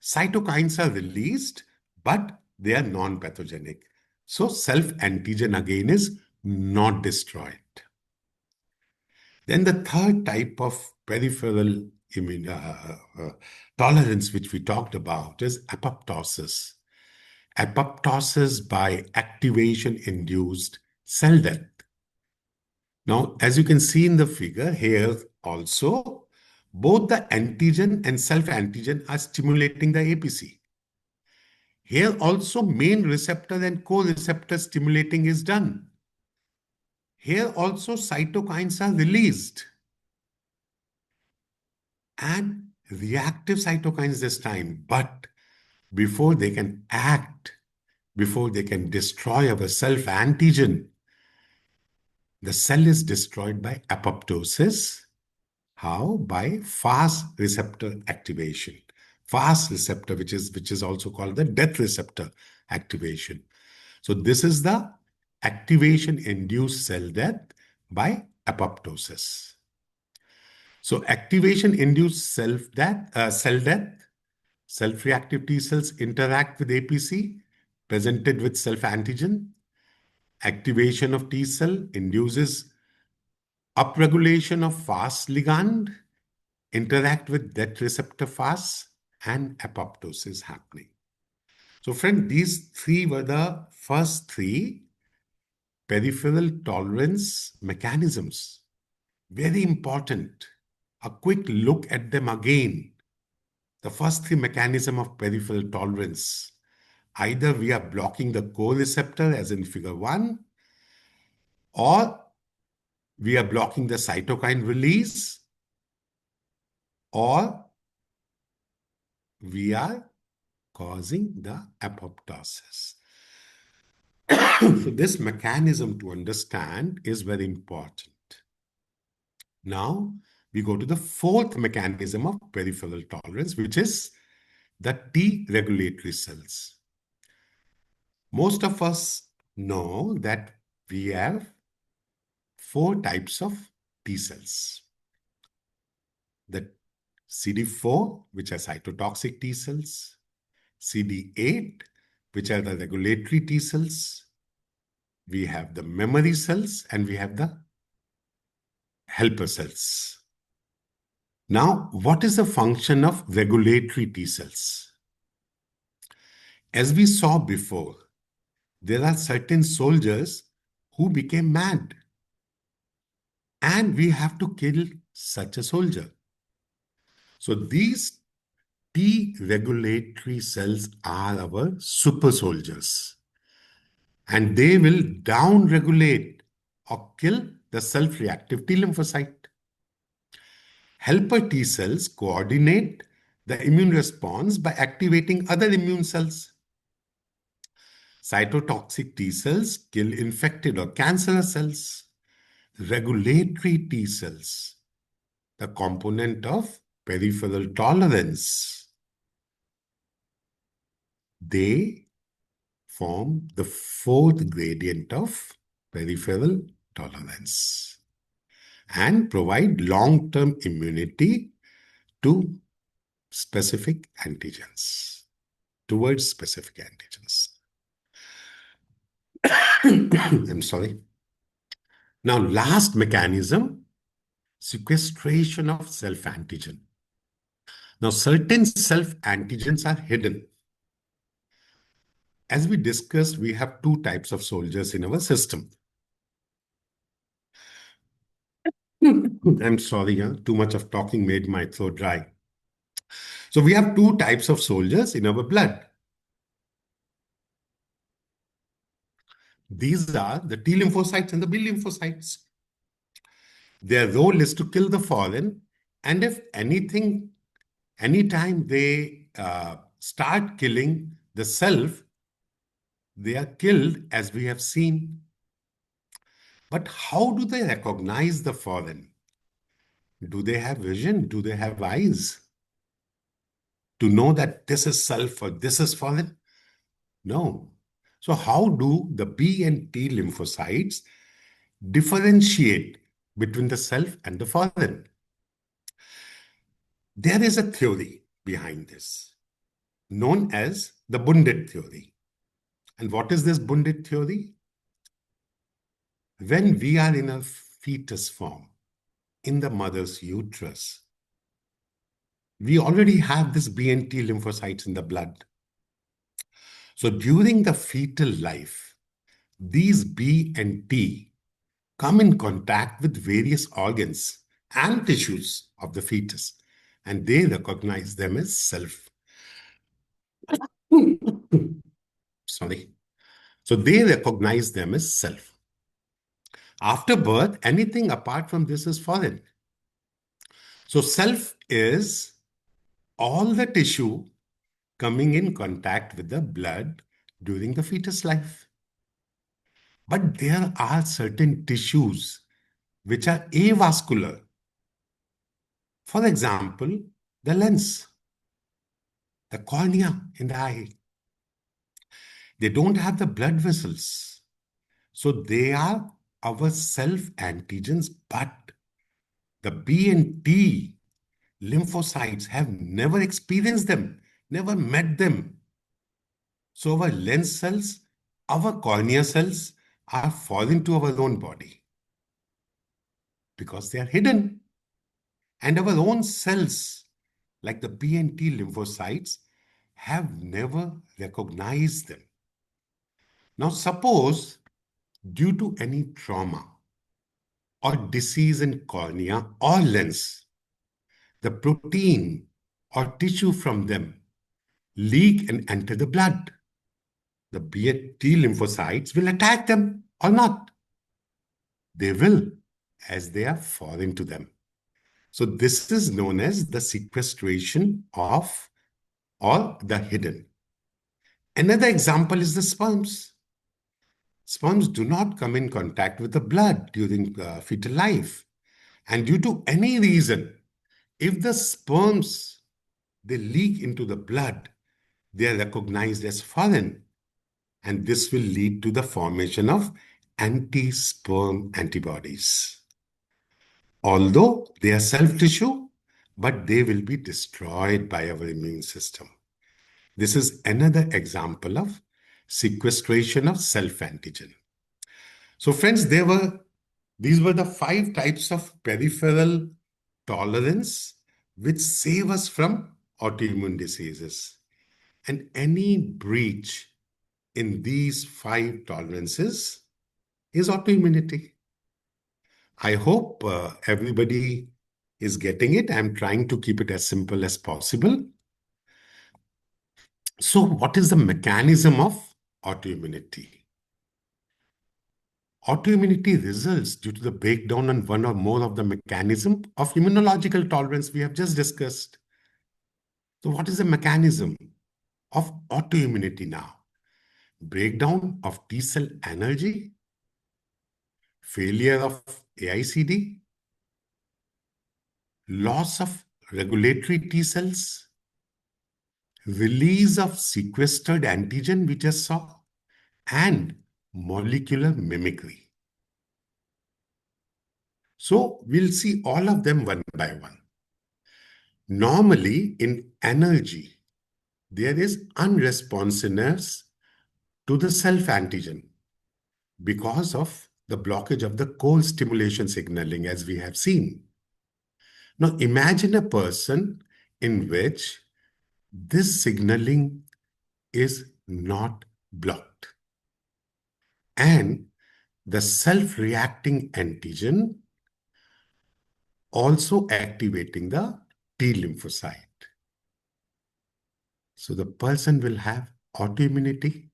Speaker 6: cytokines are released, but they are non-pathogenic. So self-antigen again is not destroyed. Then the third type of peripheral tolerance which we talked about is apoptosis. Apoptosis by activation-induced cell death. Now, as you can see in the figure here also, both the antigen and self-antigen are stimulating the APC. Here also main receptor and co-receptor stimulating is done. Here also cytokines are released. And reactive cytokines this time, but before they can act, before they can destroy our self-antigen, the cell is destroyed by apoptosis. How? By fast receptor activation. Fast receptor, which is also called the death receptor activation. So this is the activation-induced cell death by apoptosis. So activation-induced cell death, self-reactive T cells interact with APC presented with self-antigen. Activation of T cell induces upregulation of fast ligand, interact with death receptor fast, and apoptosis happening. So friend, these three were the first three peripheral tolerance mechanisms. Very important. A quick look at them again. The first three mechanisms of peripheral tolerance. Either we are blocking the co-receptor as in figure 1, or we are blocking the cytokine release, or we are causing the apoptosis. So this mechanism to understand is very important. Now we go to the fourth mechanism of peripheral tolerance, which is the T regulatory cells. Most of us know that we have 4 types of T cells. The CD4, which are cytotoxic T cells, CD8, which are the regulatory T cells, we have the memory cells, and we have the helper cells. Now, what is the function of regulatory T cells? As we saw before, there are certain soldiers who became mad, and we have to kill such a soldier. So these T regulatory cells are our super soldiers, and they will down-regulate or kill the self-reactive T lymphocyte. Helper T cells coordinate the immune response by activating other immune cells. Cytotoxic T cells kill infected or cancerous cells. Regulatory T cells, the component of peripheral tolerance, they form the 4th gradient of peripheral tolerance and provide long-term immunity to specific antigens, towards specific antigens. I'm sorry. Now, last mechanism, sequestration of self-antigen. Now, certain self-antigens are hidden. As we discussed, we have 2 types of soldiers in our system. I'm sorry, too much of talking made my throat dry. So we have two types of soldiers in our blood. These are the T lymphocytes and the B lymphocytes. Their role is to kill the foreign, and if anything, anytime they start killing the self, they are killed, as we have seen. But how do they recognize the foreign? Do they have vision? Do they have eyes to know that this is self or this is foreign? No. So how do the B and T lymphocytes differentiate between the self and the foreign? There is a theory behind this, known as the Bundit theory. And what is this Bundit theory? When we are in a fetus form, in the mother's uterus, we already have this B and T lymphocytes in the blood. So during the fetal life, these B and T come in contact with various organs and tissues of the fetus, and they recognize them as self. Sorry. So they recognize them as self. After birth, anything apart from this is foreign. So self is all the tissue coming in contact with the blood during the fetus life. But there are certain tissues which are avascular. For example, the lens, the cornea in the eye. They don't have the blood vessels. So they are our self-antigens, but the B and T lymphocytes have never experienced them, never met them. So our lens cells, our cornea cells are foreign to our own body because they are hidden. And our own cells, like the B and T lymphocytes, have never recognized them. Now suppose, due to any trauma or disease in cornea or lens, the protein or tissue from them leak and enter the blood. The B and T lymphocytes will attack them or not. They will, as they are foreign to them. So this is known as the sequestration of or the hidden. Another example is the sperms. Sperms do not come in contact with the blood during fetal life. And due to any reason, if the sperms, they leak into the blood, they are recognized as foreign. And this will lead to the formation of anti-sperm antibodies. Although they are self-tissue, but they will be destroyed by our immune system. This is another example of sequestration of self-antigen. So friends, these were the 5 types of peripheral tolerance which save us from autoimmune diseases. And any breach in these 5 tolerances is autoimmunity. I hope everybody is getting it. I'm trying to keep it as simple as possible. So what is the mechanism of autoimmunity? Autoimmunity results due to the breakdown on one or more of the mechanism of immunological tolerance we have just discussed. So what is the mechanism of autoimmunity now? Breakdown of T cell energy, failure of AICD, loss of regulatory T cells, release of sequestered antigen we just saw, and molecular mimicry. So we'll see all of them one by one. Normally in energy, there is unresponsiveness to the self-antigen because of the blockage of the cold stimulation signaling, as we have seen. Now imagine a person in which this signaling is not blocked, and the self-reacting antigen also activating the T lymphocyte. So the person will have autoimmunity,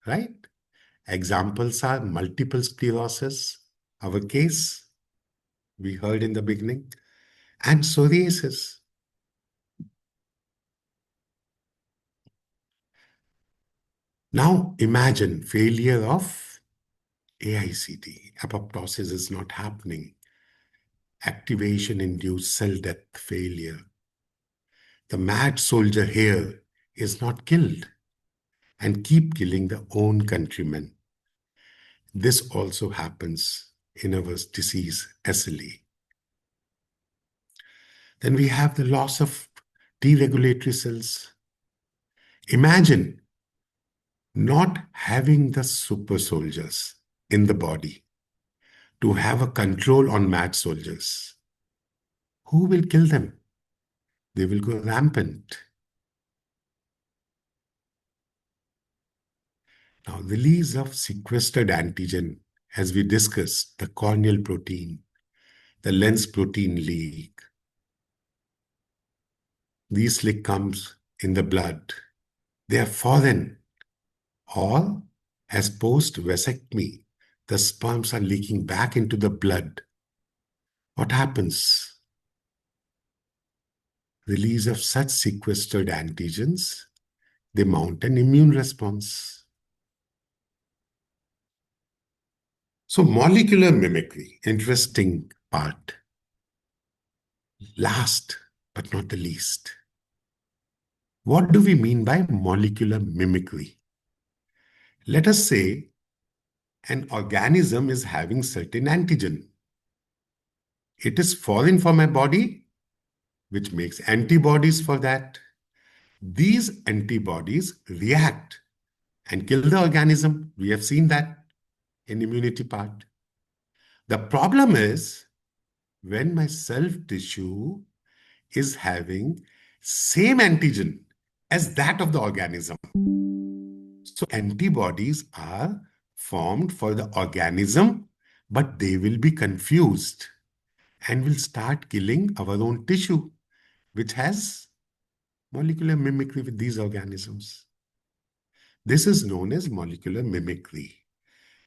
Speaker 6: right? Examples are multiple sclerosis, our case we heard in the beginning, and psoriasis. Now imagine failure of AICT. Apoptosis is not happening. Activation-induced cell death failure. The mad soldier here is not killed and keep killing their own countrymen. This also happens in our disease SLE. Then we have the loss of T regulatory cells. Imagine not having the super soldiers in the body to have a control on mad soldiers. Who will kill them? They will go rampant. Now, release of sequestered antigen, as we discussed, the corneal protein, the lens protein leak. These leak comes in the blood. They are foreign. Or, as post-vasectomy, the sperms are leaking back into the blood. What happens? Release of such sequestered antigens, they mount an immune response. So molecular mimicry, interesting part. Last but not the least. What do we mean by molecular mimicry? Let us say an organism is having certain antigen. It is foreign for my body, which makes antibodies for that. These antibodies react and kill the organism. We have seen that in immunity part. The problem is when my self-tissue is having same antigen as that of the organism. So antibodies are formed for the organism, but they will be confused and will start killing our own tissue, which has molecular mimicry with these organisms. This is known as molecular mimicry.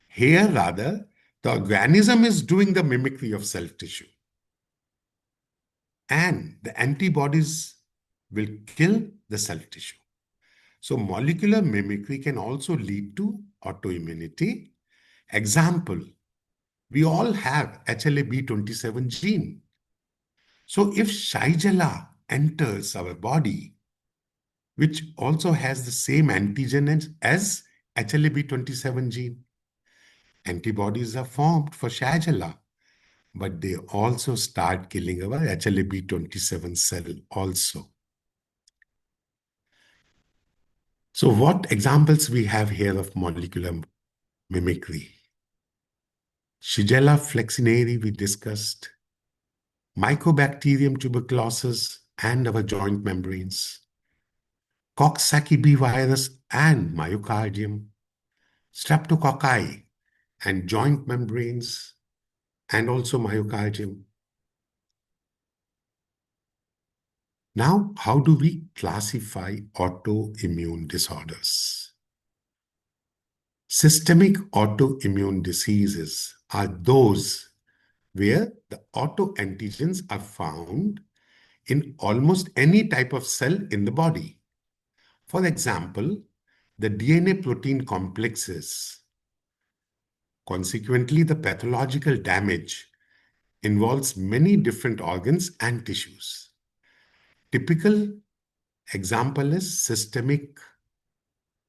Speaker 6: Here, rather, the organism is doing the mimicry of self-tissue. And the antibodies will kill the self-tissue. So molecular mimicry can also lead to autoimmunity. Example, we all have HLA-B27 gene. So if Shigella enters our body, which also has the same antigen as HLA-B27 gene, antibodies are formed for Shigella, but they also start killing our HLA-B27 cell also. So what examples we have here of molecular mimicry? Shigella flexneri we discussed, Mycobacterium tuberculosis and our joint membranes, Coxsackie B virus and myocardium, Streptococci and joint membranes, and also myocardium. Now, how do we classify autoimmune disorders? Systemic autoimmune diseases are those where the autoantigens are found in almost any type of cell in the body. For example, the DNA protein complexes. Consequently, the pathological damage involves many different organs and tissues. Typical example is systemic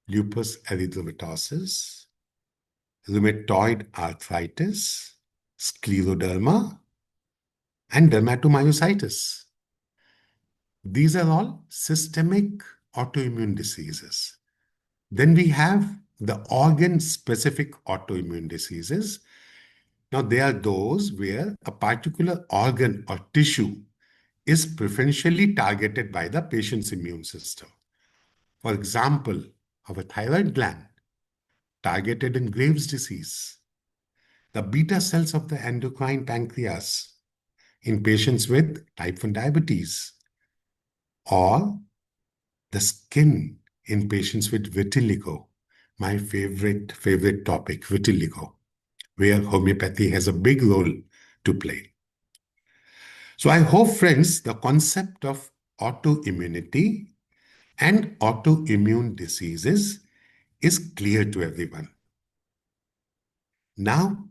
Speaker 6: lupus erythematosus, rheumatoid arthritis, scleroderma, and dermatomyositis. These are all systemic autoimmune diseases. Then we have the organ-specific autoimmune diseases. Now, they are those where a particular organ or tissue is preferentially targeted by the patient's immune system. For example, our thyroid gland, targeted in Graves' disease, the beta cells of the endocrine pancreas, in patients with type 1 diabetes, or the skin in patients with vitiligo, my favorite topic, vitiligo, where homeopathy has a big role to play. So I hope, friends, the concept of autoimmunity and autoimmune diseases is clear to everyone. Now,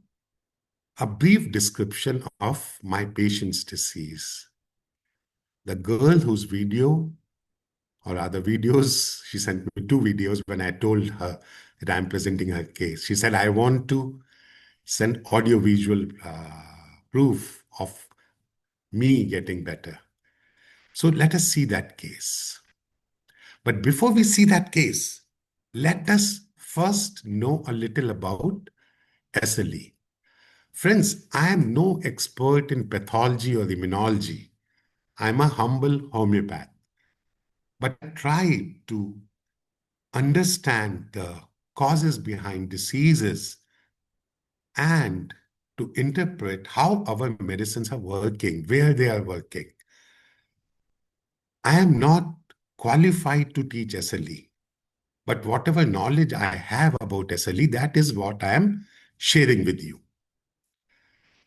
Speaker 6: a brief description of my patient's disease. The girl whose video, or other videos, she sent me 2 videos when I told her that I'm presenting her case. She said, I want to send audio-visual proof of me getting better. So let us see that case. But before we see that case, let us first know a little about SLE. Friends, I am no expert in pathology or immunology. I'm a humble homeopath. But I try to understand the causes behind diseases and to interpret how our medicines are working, where they are working. I am not qualified to teach SLE, but whatever knowledge I have about SLE, that is what I am sharing with you.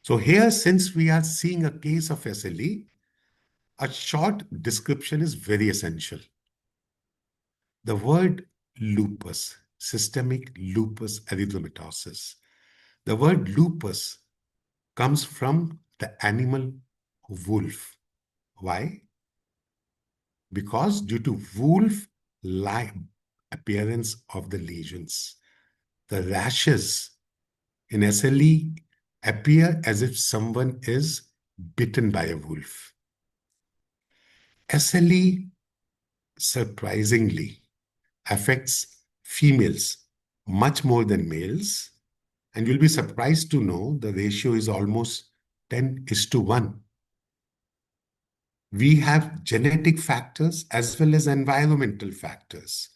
Speaker 6: So here, since we are seeing a case of SLE, a short description is very essential. The word lupus, systemic lupus erythematosus. The word lupus comes from the animal wolf. Why? Because due to wolf-like appearance of the lesions, the rashes in SLE appear as if someone is bitten by a wolf. SLE, surprisingly, affects females much more than males, and you'll be surprised to know the ratio is almost 10:1. We have genetic factors as well as environmental factors,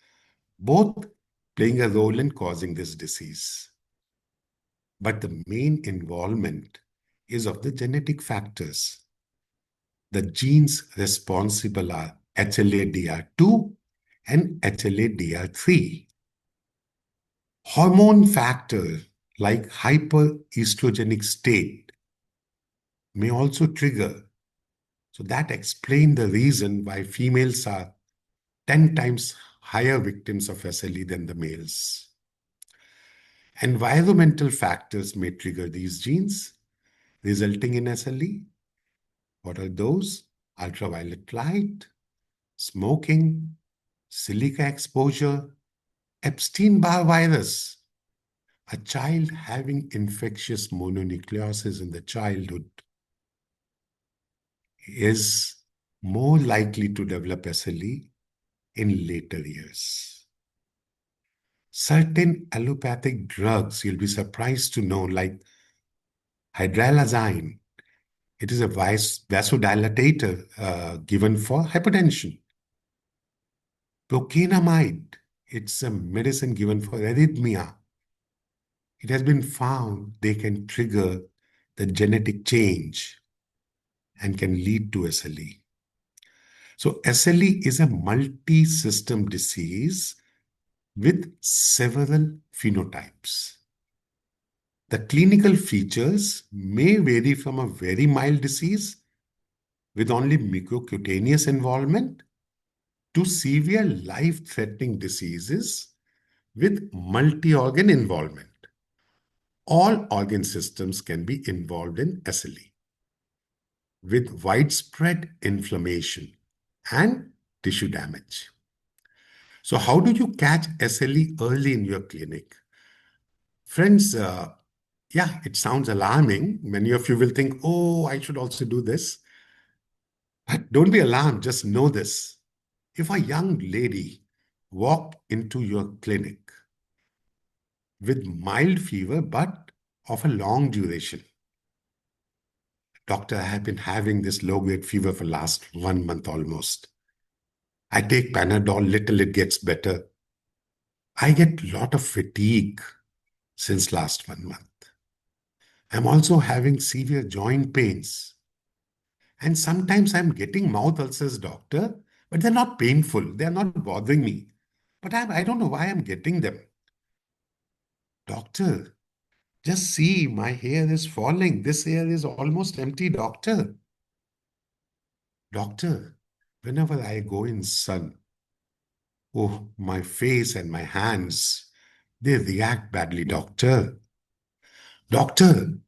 Speaker 6: both playing a role in causing this disease. But the main involvement is of the genetic factors. The genes responsible are HLA-DR2 and HLA-DR3. Hormone factor like hyperestrogenic state may also trigger. So that explains the reason why females are 10 times higher victims of SLE than the males. Environmental factors may trigger these genes, resulting in SLE. What are those? Ultraviolet light, smoking, silica exposure, Epstein-Barr virus. A child having infectious mononucleosis in the childhood is more likely to develop SLE in later years. Certain allopathic drugs, you'll be surprised to know, like hydralazine, it is a vasodilatator given for hypertension. Procainamide, it's a medicine given for arrhythmia. It has been found they can trigger the genetic change and can lead to SLE. So SLE is a multi-system disease with several phenotypes. The clinical features may vary from a very mild disease with only mucocutaneous involvement to severe life-threatening diseases with multi-organ involvement. All organ systems can be involved in SLE with widespread inflammation and tissue damage. So how do you catch SLE early in your clinic? Friends, yeah, it sounds alarming. Many of you will think, oh, I should also do this. But don't be alarmed, just know this. If a young lady walked into your clinic with mild fever, but of a long duration, doctor, I have been having this low-grade fever for last 1 month almost. I take Panadol, little it gets better. I get a lot of fatigue since last 1 month. I'm also having severe joint pains. And sometimes I'm getting mouth ulcers, doctor, but they're not painful. They're not bothering me. But I don't know why I'm getting them. Doctor, just see, my hair is falling. This hair is almost empty, doctor. Doctor, whenever I go in sun, oh, my face and my hands, they react badly, doctor. Doctor,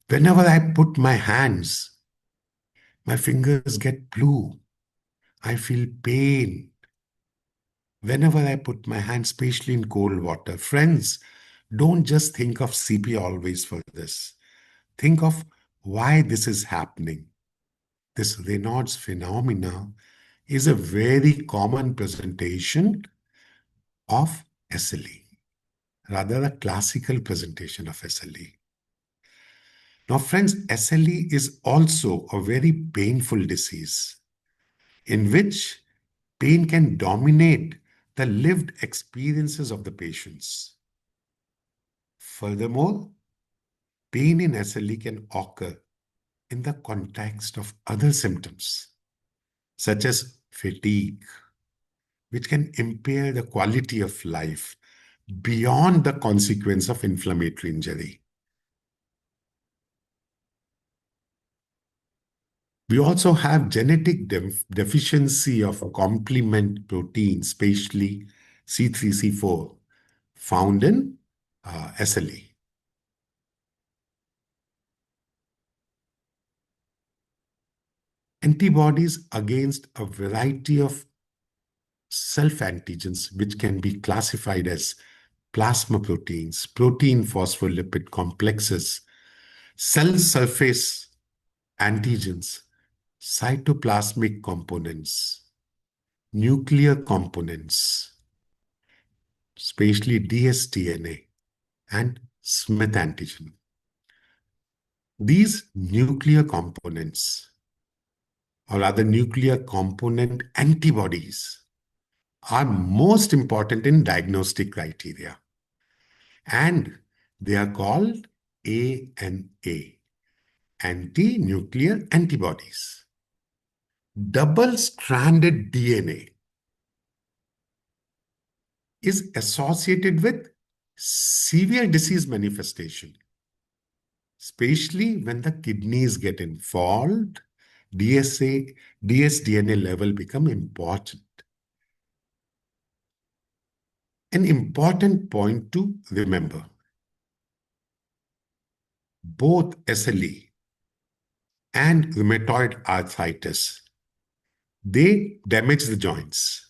Speaker 6: whenever I put my hands, my fingers get blue. I feel pain. Whenever I put my hands, especially in cold water. Friends, don't just think of CP always for this. Think of why this is happening. This Raynaud's phenomena is a very common presentation of SLE, rather a classical presentation of SLE. Now, friends, SLE is also a very painful disease in which pain can dominate the lived experiences of the patients. Furthermore, pain in SLE can occur in the context of other symptoms, such as fatigue, which can impair the quality of life beyond the consequence of inflammatory injury. We also have genetic deficiency of complement protein, especially C3, C4, found in SLE. Antibodies against a variety of self-antigens, which can be classified as plasma proteins, protein phospholipid complexes, cell surface antigens, cytoplasmic components, nuclear components, especially dsDNA and Smith antigen. These nuclear components, or rather nuclear component antibodies, are most important in diagnostic criteria. And they are called ANA, anti-nuclear antibodies. Double-stranded DNA is associated with severe disease manifestation, especially when the kidneys get involved. dsDNA level become important. An important point to remember: both SLE and rheumatoid arthritis, they damage the joints.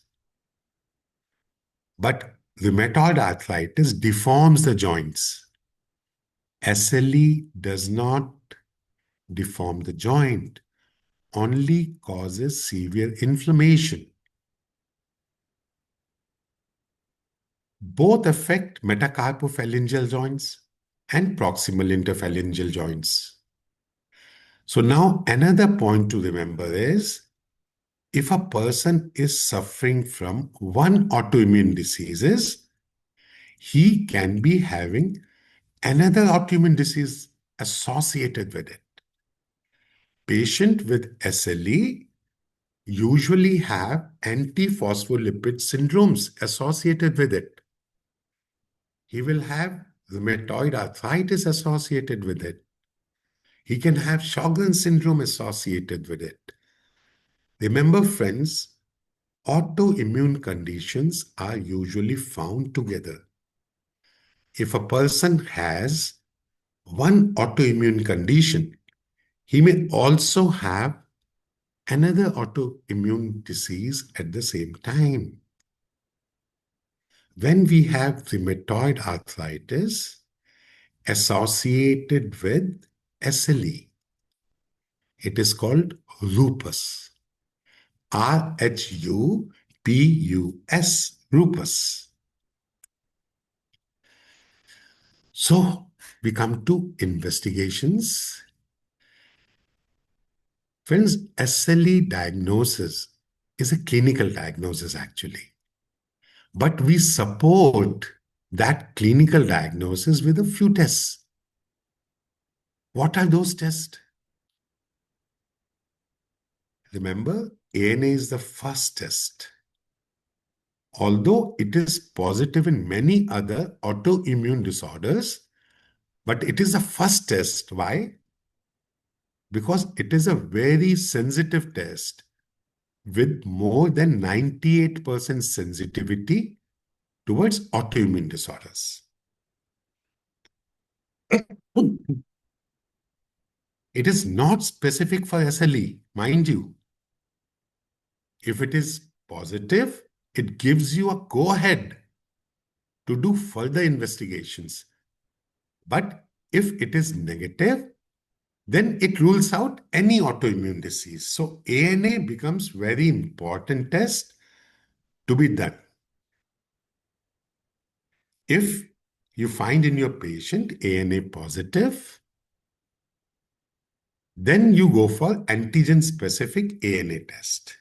Speaker 6: But rheumatoid arthritis deforms the joints. SLE does not deform the joint, only causes severe inflammation. Both affect metacarpophalangeal joints and proximal interphalangeal joints. So now another point to remember is, if a person is suffering from one autoimmune disease, he can be having another autoimmune disease associated with it. Patient with SLE usually have antiphospholipid syndromes associated with it. He will have rheumatoid arthritis associated with it. He can have Sjogren's syndrome associated with it. Remember, friends, autoimmune conditions are usually found together. If a person has one autoimmune condition, he may also have another autoimmune disease at the same time. When we have rheumatoid arthritis associated with SLE, it is called lupus. RHUPUS, lupus. So we come to investigations. Friends, SLE diagnosis is a clinical diagnosis actually. But we support that clinical diagnosis with a few tests. What are those tests? Remember, ANA is the first test. Although it is positive in many other autoimmune disorders, but it is the first test. Why? Because it is a very sensitive test with more than 98% sensitivity towards autoimmune disorders. It is not specific for SLE, mind you. If it is positive, it gives you a go-ahead to do further investigations. But if it is negative, then it rules out any autoimmune disease. So ANA becomes very important test to be done. If you find in your patient ANA positive, then you go for antigen-specific ANA test.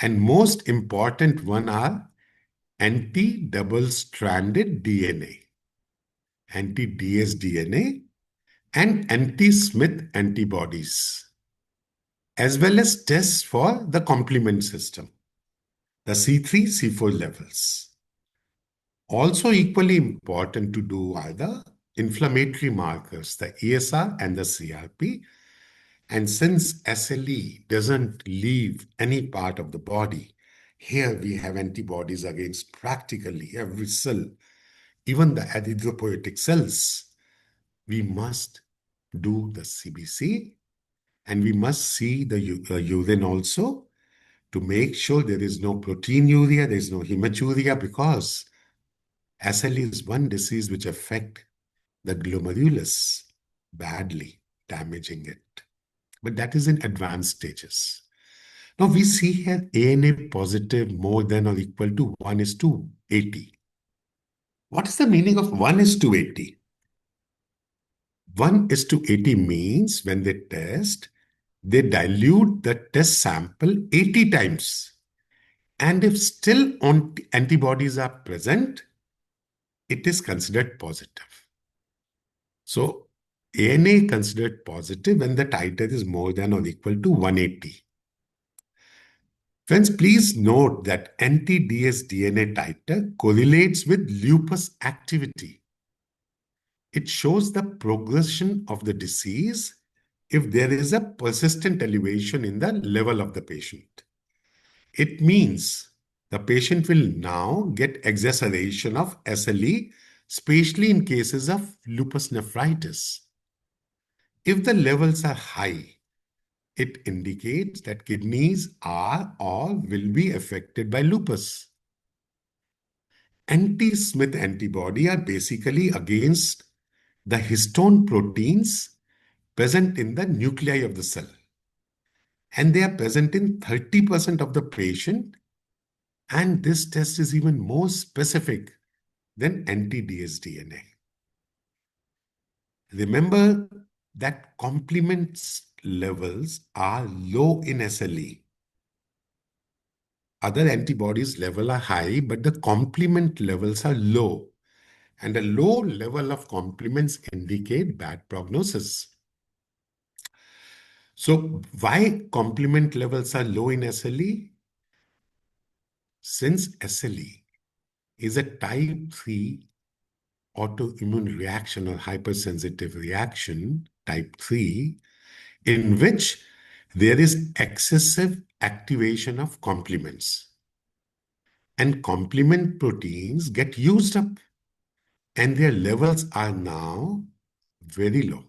Speaker 6: And most important one are anti-double-stranded DNA, anti-dsDNA, and anti-Smith antibodies, as well as tests for the complement system, the C3, C4 levels. Also equally important to do are the inflammatory markers, the ESR and the CRP. And since SLE doesn't leave any part of the body, here we have antibodies against practically every cell, even the erythropoietic cells. We must do the CBC and we must see the urine also to make sure there is no proteinuria, there is no hematuria, because SLE is one disease which affects the glomerulus badly, damaging it. But that is in advanced stages. Now we see here ANA positive more than or equal to 1:80. What is the meaning of 1:80? 1:80 means when they test, they dilute the test sample 80 times. And if still antibodies are present, it is considered positive. So ANA considered positive when the titer is more than or equal to 180. Friends, please note that anti-dsDNA titer correlates with lupus activity. It shows the progression of the disease if there is a persistent elevation in the level of the patient. It means the patient will now get exacerbation of SLE, especially in cases of lupus nephritis. If the levels are high, it indicates that kidneys are or will be affected by lupus. Anti-Smith antibody are basically against the histone proteins present in the nuclei of the cell. And they are present in 30% of the patient. And this test is even more specific than anti-dsDNA. Remember that complement levels are low in SLE. Other antibodies level are high, but the complement levels are low. And a low level of complements indicate bad prognosis. So why complement levels are low in SLE? Since SLE is a type 3 autoimmune reaction or hypersensitive reaction, type 3, in which there is excessive activation of complements. And complement proteins get used up and their levels are now very low.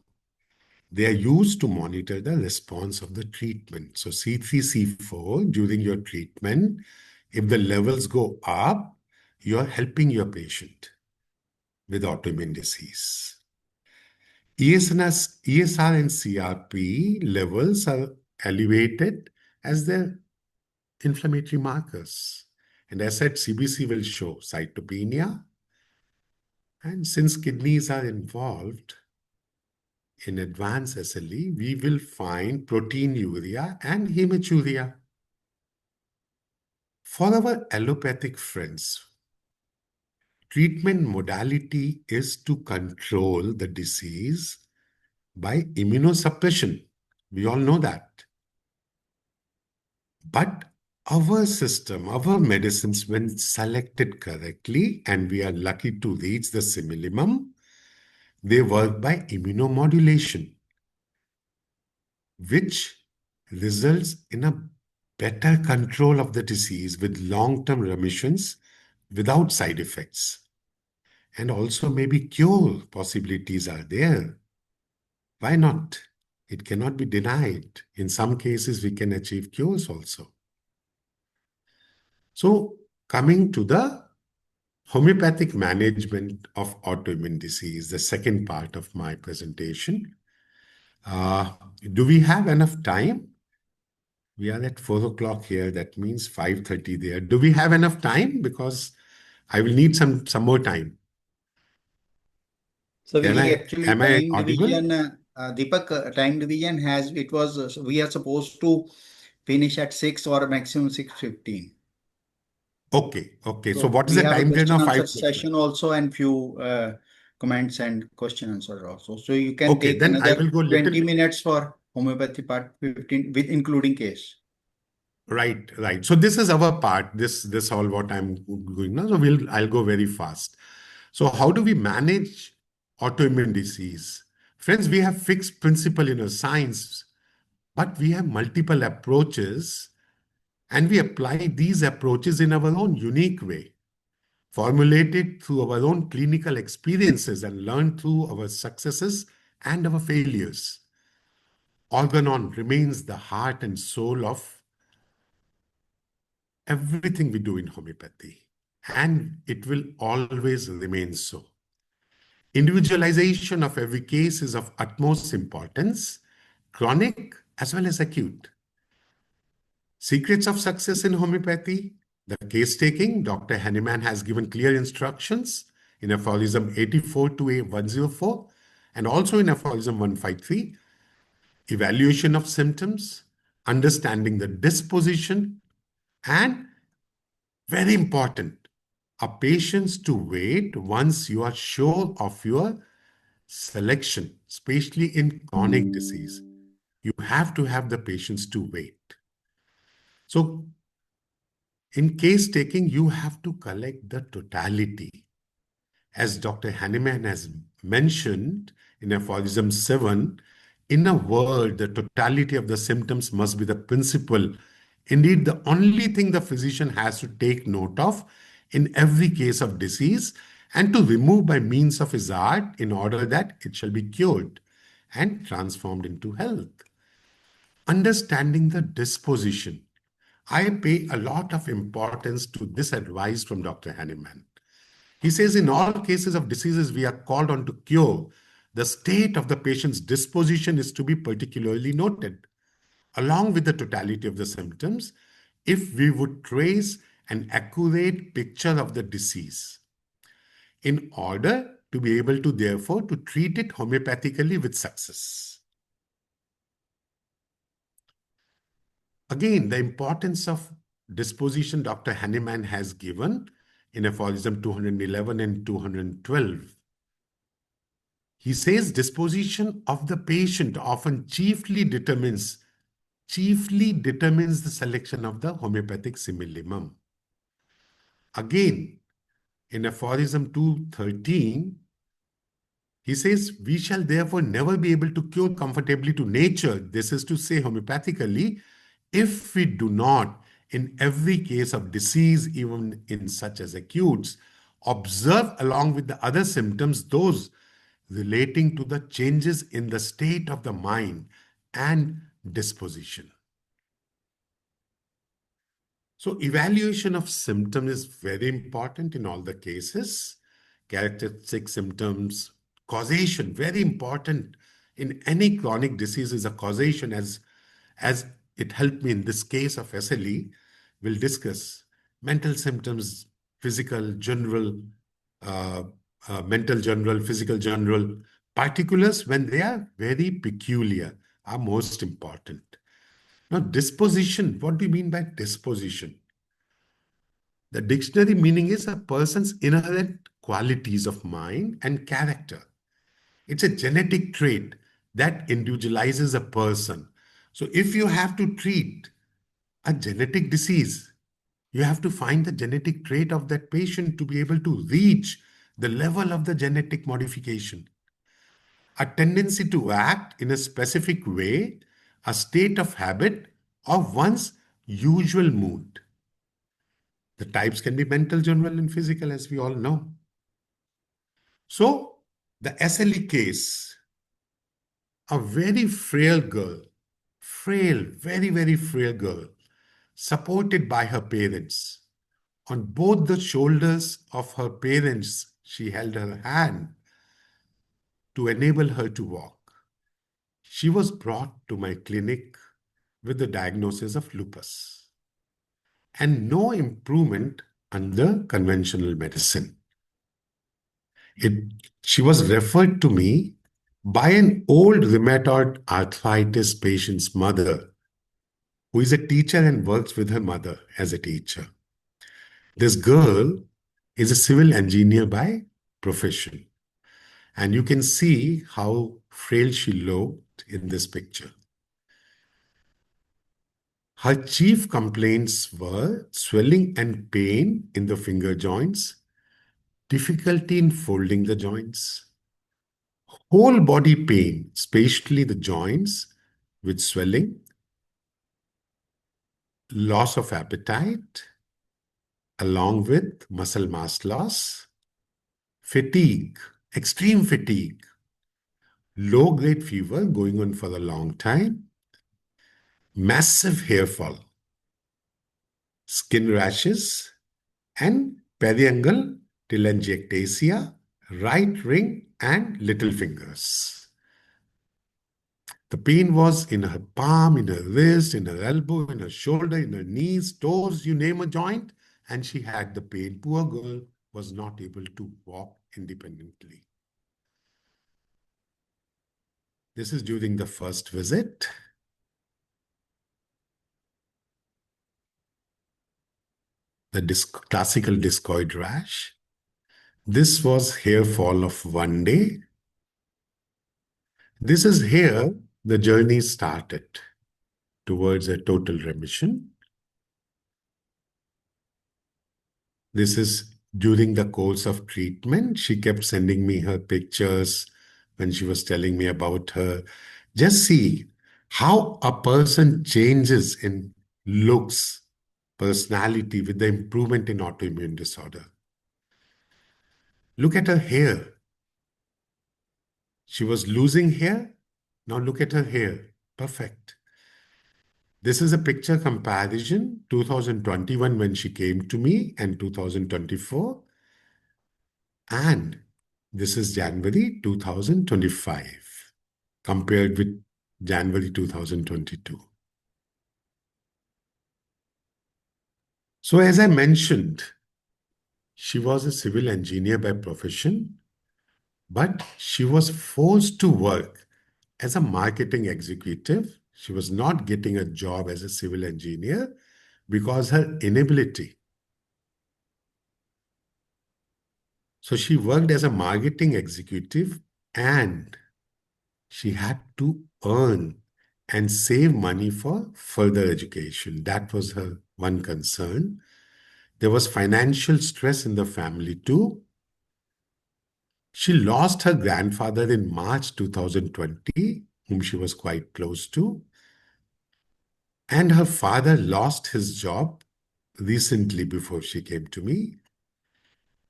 Speaker 6: They are used to monitor the response of the treatment. So C3, C4 during your treatment, if the levels go up, you are helping your patient with autoimmune disease. ESR and CRP levels are elevated as their inflammatory markers. And as said, CBC will show cytopenia. And since kidneys are involved in advanced SLE, we will find proteinuria and hematuria. For our allopathic friends, treatment modality is to control the disease by immunosuppression. We all know that. But our system, our medicines, when selected correctly, and we are lucky to reach the minimum, they work by immunomodulation, which results in a better control of the disease with long-term remissions without side effects. And also maybe cure possibilities are there. Why not? It cannot be denied. In some cases, we can achieve cures also. So coming to the homeopathic management of autoimmune disease, the second part of my presentation. Do we have enough time? We are at 4 o'clock here. That means 5:30 there. Do we have enough time? Because I will need some more time.
Speaker 3: So we
Speaker 6: Am I
Speaker 3: actually time
Speaker 6: audible?
Speaker 3: division, Deepak, time division has, it was, we are supposed to finish at 6 or maximum 6:15.
Speaker 6: Okay. So
Speaker 3: So
Speaker 6: what is
Speaker 3: we
Speaker 6: the
Speaker 3: have a
Speaker 6: time frame
Speaker 3: question
Speaker 6: of
Speaker 3: answer
Speaker 6: 5
Speaker 3: session also, and few comments and question answer also. So you can
Speaker 6: Okay,
Speaker 3: take
Speaker 6: then I
Speaker 3: another
Speaker 6: will go
Speaker 3: 20 minutes for homeopathy part, 15 with including case.
Speaker 6: Right. So this is our part. This all what I'm going now. So I'll go very fast. So how do we manage autoimmune disease? Friends, we have fixed principle in our science, but we have multiple approaches, and we apply these approaches in our own unique way, formulated through our own clinical experiences and learned through our successes and our failures. Organon remains the heart and soul of everything we do in homeopathy, and it will always remain so. Individualization of every case is of utmost importance, chronic as well as acute. Secrets of success in homeopathy, the case taking. Dr. Hahnemann has given clear instructions in aphorism 84 to 104 and also in aphorism 153. Evaluation of symptoms, understanding the disposition, and very important, a patience to wait once you are sure of your selection, especially in chronic disease. You have to have the patience to wait. So in case taking, you have to collect the totality. As Dr. Hahnemann has mentioned in aphorism 7, in a word, the totality of the symptoms must be the principle. Indeed, the only thing the physician has to take note of in every case of disease and to remove by means of his art in order that it shall be cured and transformed into health. Understanding the disposition. I pay a lot of importance to this advice from Dr. Hahnemann. He says in all cases of diseases we are called on to cure, the state of the patient's disposition is to be particularly noted, along with the totality of the symptoms, if we would trace an accurate picture of the disease, in order to be able to therefore to treat it homeopathically with success. Again, the importance of disposition Dr. Hahnemann has given in aphorism 211 and 212. He says disposition of the patient often chiefly determines the selection of the homeopathic simillimum. Again, in aphorism 213, he says, we shall therefore never be able to cure comfortably to nature, this is to say homeopathically, if we do not, in every case of disease, even in such as acutes, observe along with the other symptoms those relating to the changes in the state of the mind and disposition. So evaluation of symptom is very important in all the cases. Characteristic symptoms, causation, very important in any chronic disease is a causation, as it helped me in this case of SLE. We'll discuss mental symptoms, physical, general, mental general, physical general. Particulars, when they are very peculiar, are most important. Now, disposition, what do you mean by disposition? The dictionary meaning is a person's inherent qualities of mind and character. It's a genetic trait that individualizes a person. So if you have to treat a genetic disease. You have to find the genetic trait of that patient to be able to reach the level of the genetic modification. A tendency to act in a specific way, a state of habit, or one's usual mood. The types can be mental, general, and physical, as we all know. So, the SLE case, a very frail girl, very, very frail girl, supported by her parents. On both the shoulders of her parents, she held her hand to enable her to walk. She was brought to my clinic with the diagnosis of lupus and no improvement under conventional medicine. She was referred to me by an old rheumatoid arthritis patient's mother, who is a teacher and works with her mother as a teacher. This girl is a civil engineer by profession, and you can see how frail she looked in this picture. Her chief complaints were swelling and pain in the finger joints, difficulty in folding the joints, whole body pain, especially the joints with swelling, loss of appetite, along with muscle mass loss, fatigue, extreme fatigue, low-grade fever going on for a long time, massive hair fall, skin rashes, and periangle telangiectasia, right ring, and little fingers. The pain was in her palm, in her wrist, in her elbow, in her shoulder, in her knees, toes, you name a joint, and she had the pain. Poor girl was not able to walk independently. This is during the first visit. The classical discoid rash. This was hair fall of one day. This is here the journey started towards a total remission. This is during the course of treatment. She kept sending me her pictures when she was telling me about her. Just see how a person changes in looks, personality with the improvement in autoimmune disorder. Look at her hair. She was losing hair. Now look at her hair. Perfect. This is a picture comparison, 2021 when she came to me and 2024. And this is January 2025 compared with January 2022. So as I mentioned, she was a civil engineer by profession, but she was forced to work as a marketing executive. She was not getting a job as a civil engineer because her inability. So she worked as a marketing executive and she had to earn and save money for further education. That was her one concern. There was financial stress in the family too. She lost her grandfather in March 2020, whom she was quite close to. And her father lost his job recently before she came to me.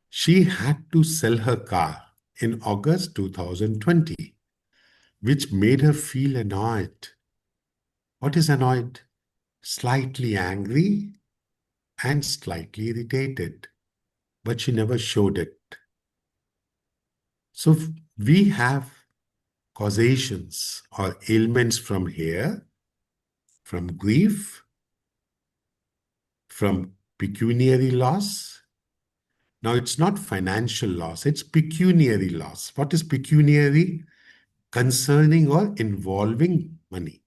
Speaker 6: She had to sell her car in August 2020, which made her feel annoyed. What is annoyed? Slightly angry and slightly irritated, but she never showed it. So we have causations or ailments from here, from grief, from pecuniary loss. Now, it's not financial loss, it's pecuniary loss. What is pecuniary? Concerning or involving money.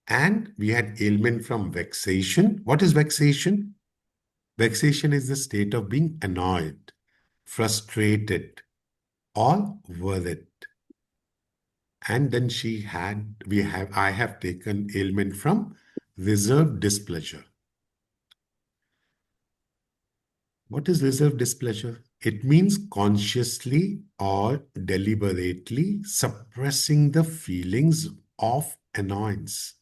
Speaker 6: And we had ailment from vexation. What is vexation? Vexation is the state of being annoyed, frustrated, or worried. And then I have taken ailment from reserved displeasure. What is reserved displeasure? It means consciously or deliberately suppressing the feelings of annoyance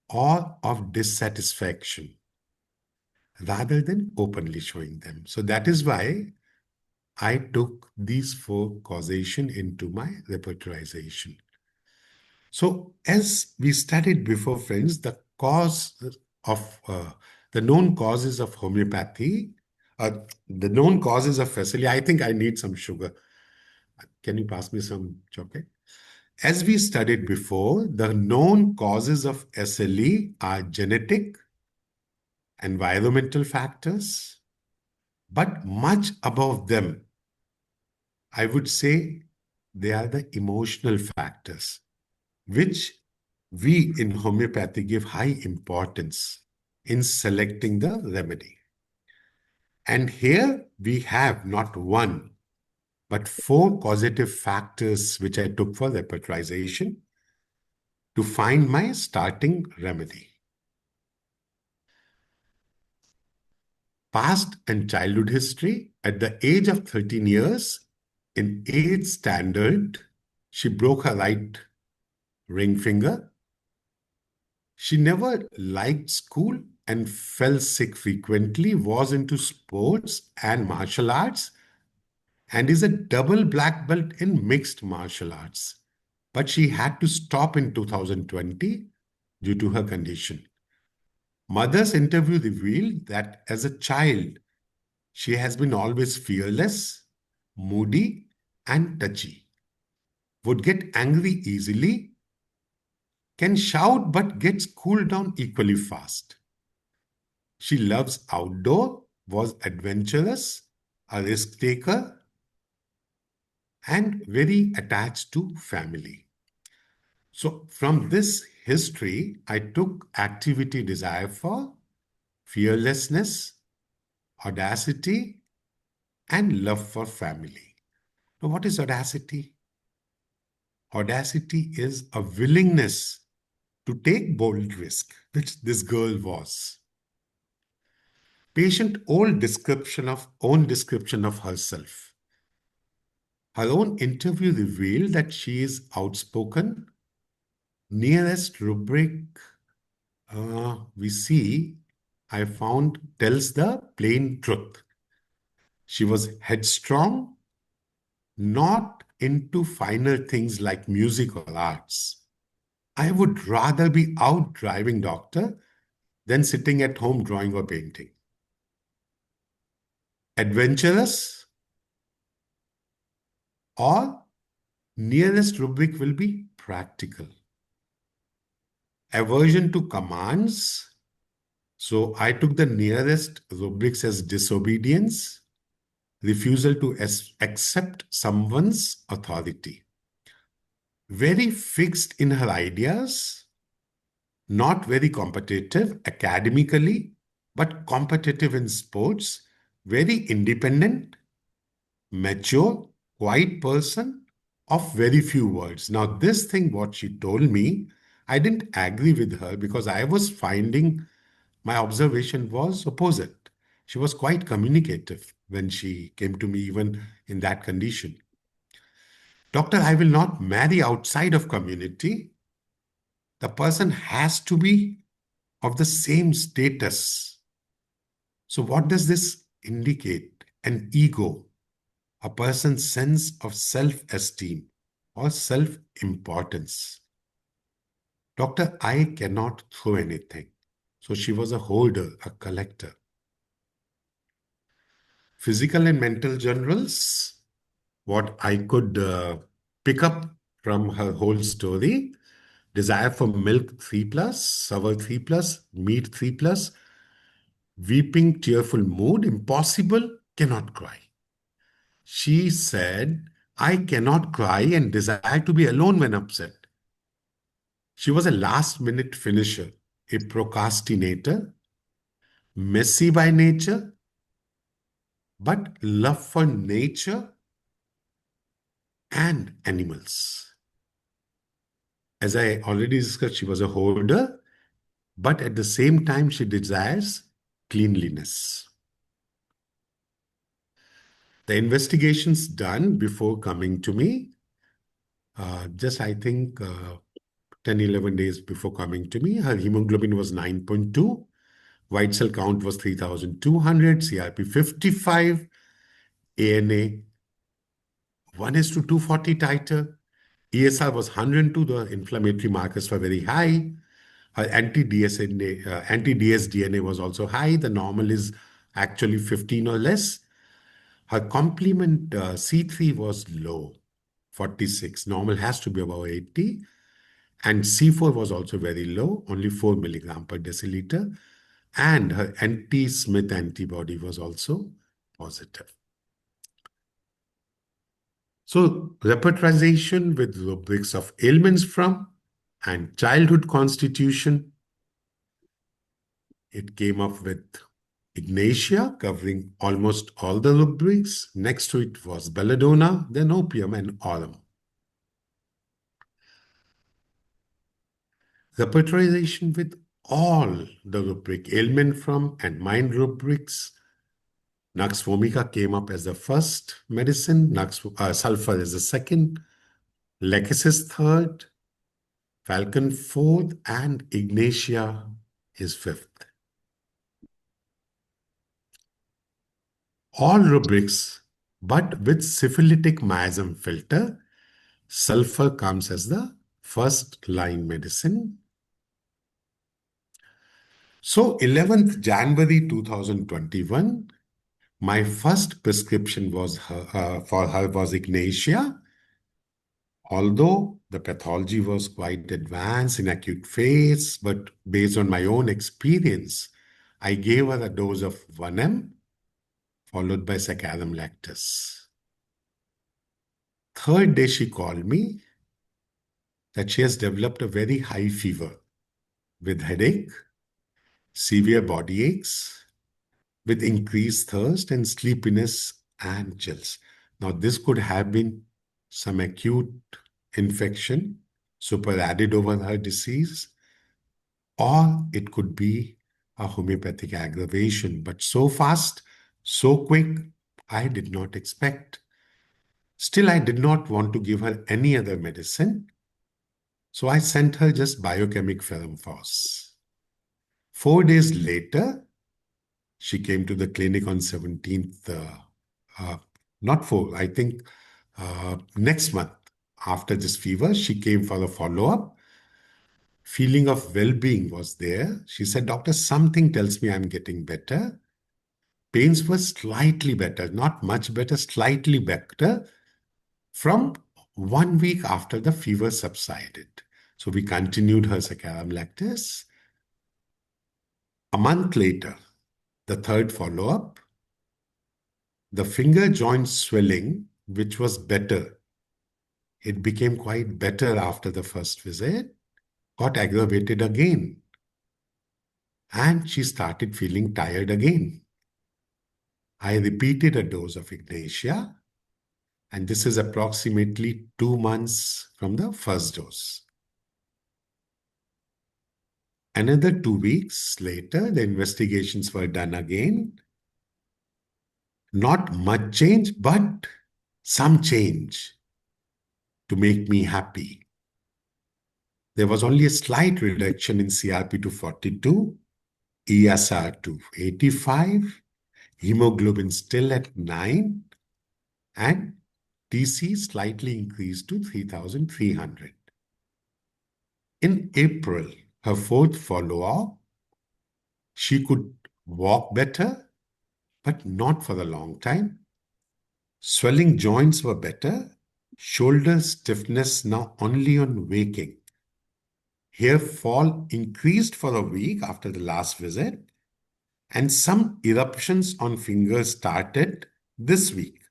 Speaker 6: or of dissatisfaction rather than openly showing them. So that is why I took these 4 causation into my repertorization. So as we studied before, friends, the known causes of homeopathy, the known causes of facility. I think I need some sugar. Can you pass me some chocolate? As we studied before, the known causes of SLE are genetic, environmental factors, but much above them, I would say they are the emotional factors, which we in homeopathy give high importance in selecting the remedy. And here we have not 1, but 4 causative factors which I took for repertorization to find my starting remedy. Past and childhood history. At the age of 13 years, in 8th standard, she broke her right ring finger. She never liked school and fell sick frequently, was into sports and martial arts, and is a double black belt in mixed martial arts. But she had to stop in 2020 due to her condition. Mother's interview revealed that as a child, she has been always fearless, moody, and touchy. Would get angry easily, can shout but gets cooled down equally fast. She loves outdoor, was adventurous, a risk taker, and very attached to family. So from this history, I took activity desire for fearlessness, audacity, and love for family. Now, what is audacity? Audacity is a willingness to take bold risk, which this girl was. Patient own description of herself. Her own interview revealed that she is outspoken. Nearest rubric we see, I found, tells the plain truth. She was headstrong, not into finer things like music or arts. I would rather be out driving, doctor, than sitting at home drawing or painting. Adventurous, or nearest rubric will be practical. Aversion to commands. So I took the nearest rubrics as disobedience, refusal to accept someone's authority. Very fixed in her ideas, not very competitive academically, but competitive in sports, very independent, mature, quiet person of very few words. Now, this thing, what she told me, I didn't agree with her because I was finding my observation was opposite. She was quite communicative when she came to me, even in that condition. Doctor, I will not marry outside of community. The person has to be of the same status. So what does this indicate? An ego, a person's sense of self-esteem or self-importance. Doctor, I cannot throw anything. So she was a holder, a collector. Physical and mental generals, what I could pick up from her whole story: desire for milk 3+, sour 3+, meat 3+, weeping, tearful mood, impossible, cannot cry. She said, I cannot cry and desire to be alone when upset. She was a last-minute finisher, a procrastinator, messy by nature, but love for nature and animals. As I already discussed, she was a holder, but at the same time, she desires cleanliness. The investigations done before coming to me, I think 10, 11 days before coming to me, her hemoglobin was 9.2, white cell count was 3,200, CRP 55, ANA 1:240 titer, ESR was 102, the inflammatory markers were very high. Her anti-DS-DNA was also high. The normal is actually 15 or less. Her complement C3 was low, 46. Normal has to be above 80. And C4 was also very low, only 4 milligram per deciliter. And her anti-Smith antibody was also positive. So repertorization with rubrics of ailments from and childhood constitution. It came up with Ignatia, covering almost all the rubrics. Next to it was belladonna, then opium and aurum. Repertorization with all the rubric ailment from and mind rubrics. Nux vomica came up as the first medicine, sulfur is the second, lachesis third, falcon fourth, and ignatia is fifth. All rubrics, but with syphilitic miasm filter, sulfur comes as the first line medicine. So 11th January 2021, my first prescription was for her was Ignatia. Although the pathology was quite advanced in acute phase, but based on my own experience, I gave her a dose of 1 mg followed by saccharum lactis. Third day she called me that she has developed a very high fever with headache, severe body aches, with increased thirst and sleepiness and chills. Now, this could have been some acute infection superadded over her disease, or it could be a homeopathic aggravation. But so fast, so quick, I did not expect. Still, I did not want to give her any other medicine, so I sent her just biochemic ferrum phos. 4 days later, she came to the clinic on 17th, not 4, I think next month after this fever, she came for a follow-up. Feeling of well-being was there. She said, "Doctor, something tells me I'm getting better." Pains were slightly better, not much better, slightly better from 1 week after the fever subsided. So we continued her saccharum lactis. A month later, the third follow-up, the finger joint swelling, which was better, it became quite better after the first visit, got aggravated again. And she started feeling tired again. I repeated a dose of Ignatia, and this is approximately 2 months from the first dose. Another 2 weeks later, the investigations were done again. Not much change, but some change to make me happy. There was only a slight reduction in CRP to 42, ESR to 85, hemoglobin still at 9, and TC slightly increased to 3,300. In April, her fourth follow-up, she could walk better, but not for a long time. Swelling joints were better. Shoulder stiffness now only on waking. Hair fall increased for a week after the last visit, and some eruptions on fingers started this week,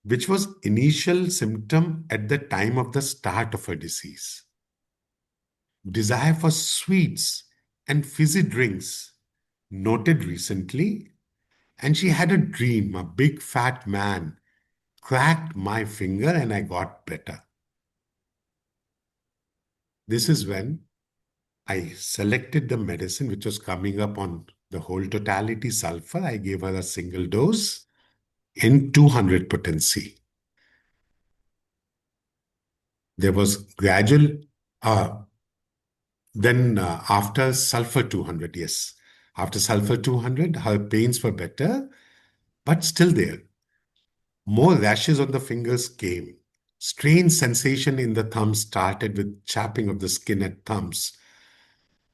Speaker 6: which was initial symptom at the time of the start of her disease. Desire for sweets and fizzy drinks noted recently, and she had a dream, a big fat man cracked my finger and I got better. This is when I selected the medicine which was coming up on the whole totality sulfur. I gave her a single dose in 200 potency. There was gradual, then after sulfur 200, yes. After sulfur 200, her pains were better, but still there. More rashes on the fingers came. Strange sensation in the thumbs started with chapping of the skin at thumbs.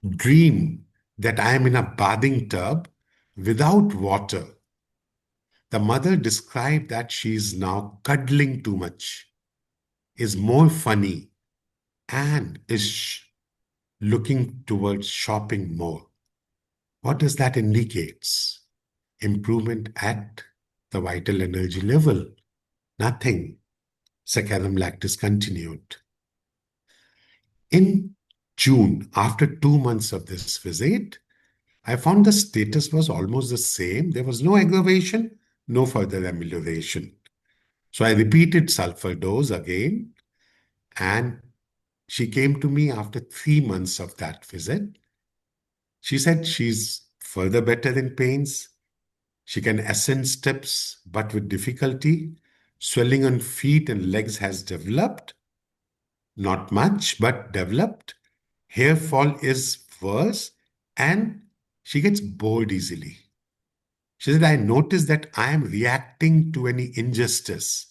Speaker 6: Dream that I am in a bathing tub without water. The mother described that she is now cuddling too much, is more funny, and is looking towards shopping more. What does that indicate? Improvement at the vital energy level. Nothing. Saccharum lactis continued. In June, after 2 months of this visit, I found the status was almost the same. There was no aggravation, no further amelioration. So I repeated sulfur dose again, and she came to me after 3 months of that visit. She said she's further better in pains. She can ascend steps, but with difficulty. Swelling on feet and legs has developed. Not much, but developed. Hair fall is worse, and she gets bored easily. She said, I notice that I am reacting to any injustice.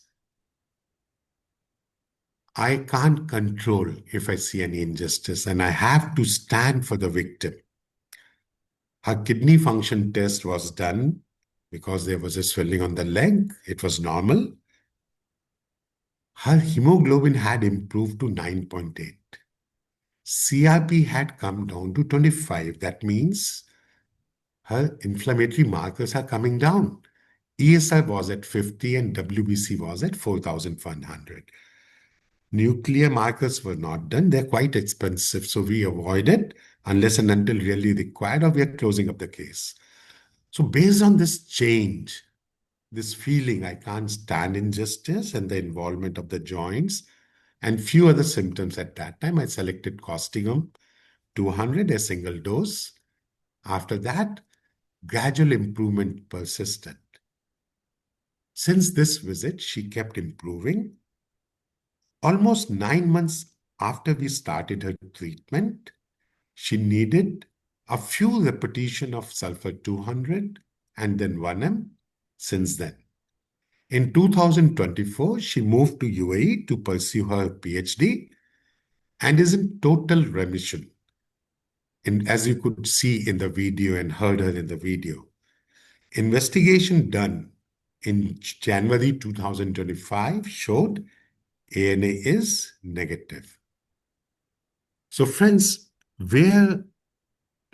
Speaker 6: I can't control if I see any injustice, and I have to stand for the victim. Her kidney function test was done because there was a swelling on the leg. It was normal. Her hemoglobin had improved to 9.8. CRP had come down to 25. That means her inflammatory markers are coming down. ESR was at 50 and WBC was at 4,100. Nuclear markers were not done. They're quite expensive, so we avoided unless and until really required, or we are closing up the case. So based on this change, this feeling I can't stand injustice and the involvement of the joints and few other symptoms at that time, I selected Costigan 200, a single dose. After that, gradual improvement persisted. Since this visit, she kept improving. Almost 9 months after we started her treatment, she needed a few repetitions of sulfur 200 and then 1M since then. In 2024, she moved to UAE to pursue her PhD and is in total remission. And as you could see in the video and heard her in the video, investigation done in January 2025 showed ANA is negative. So friends, where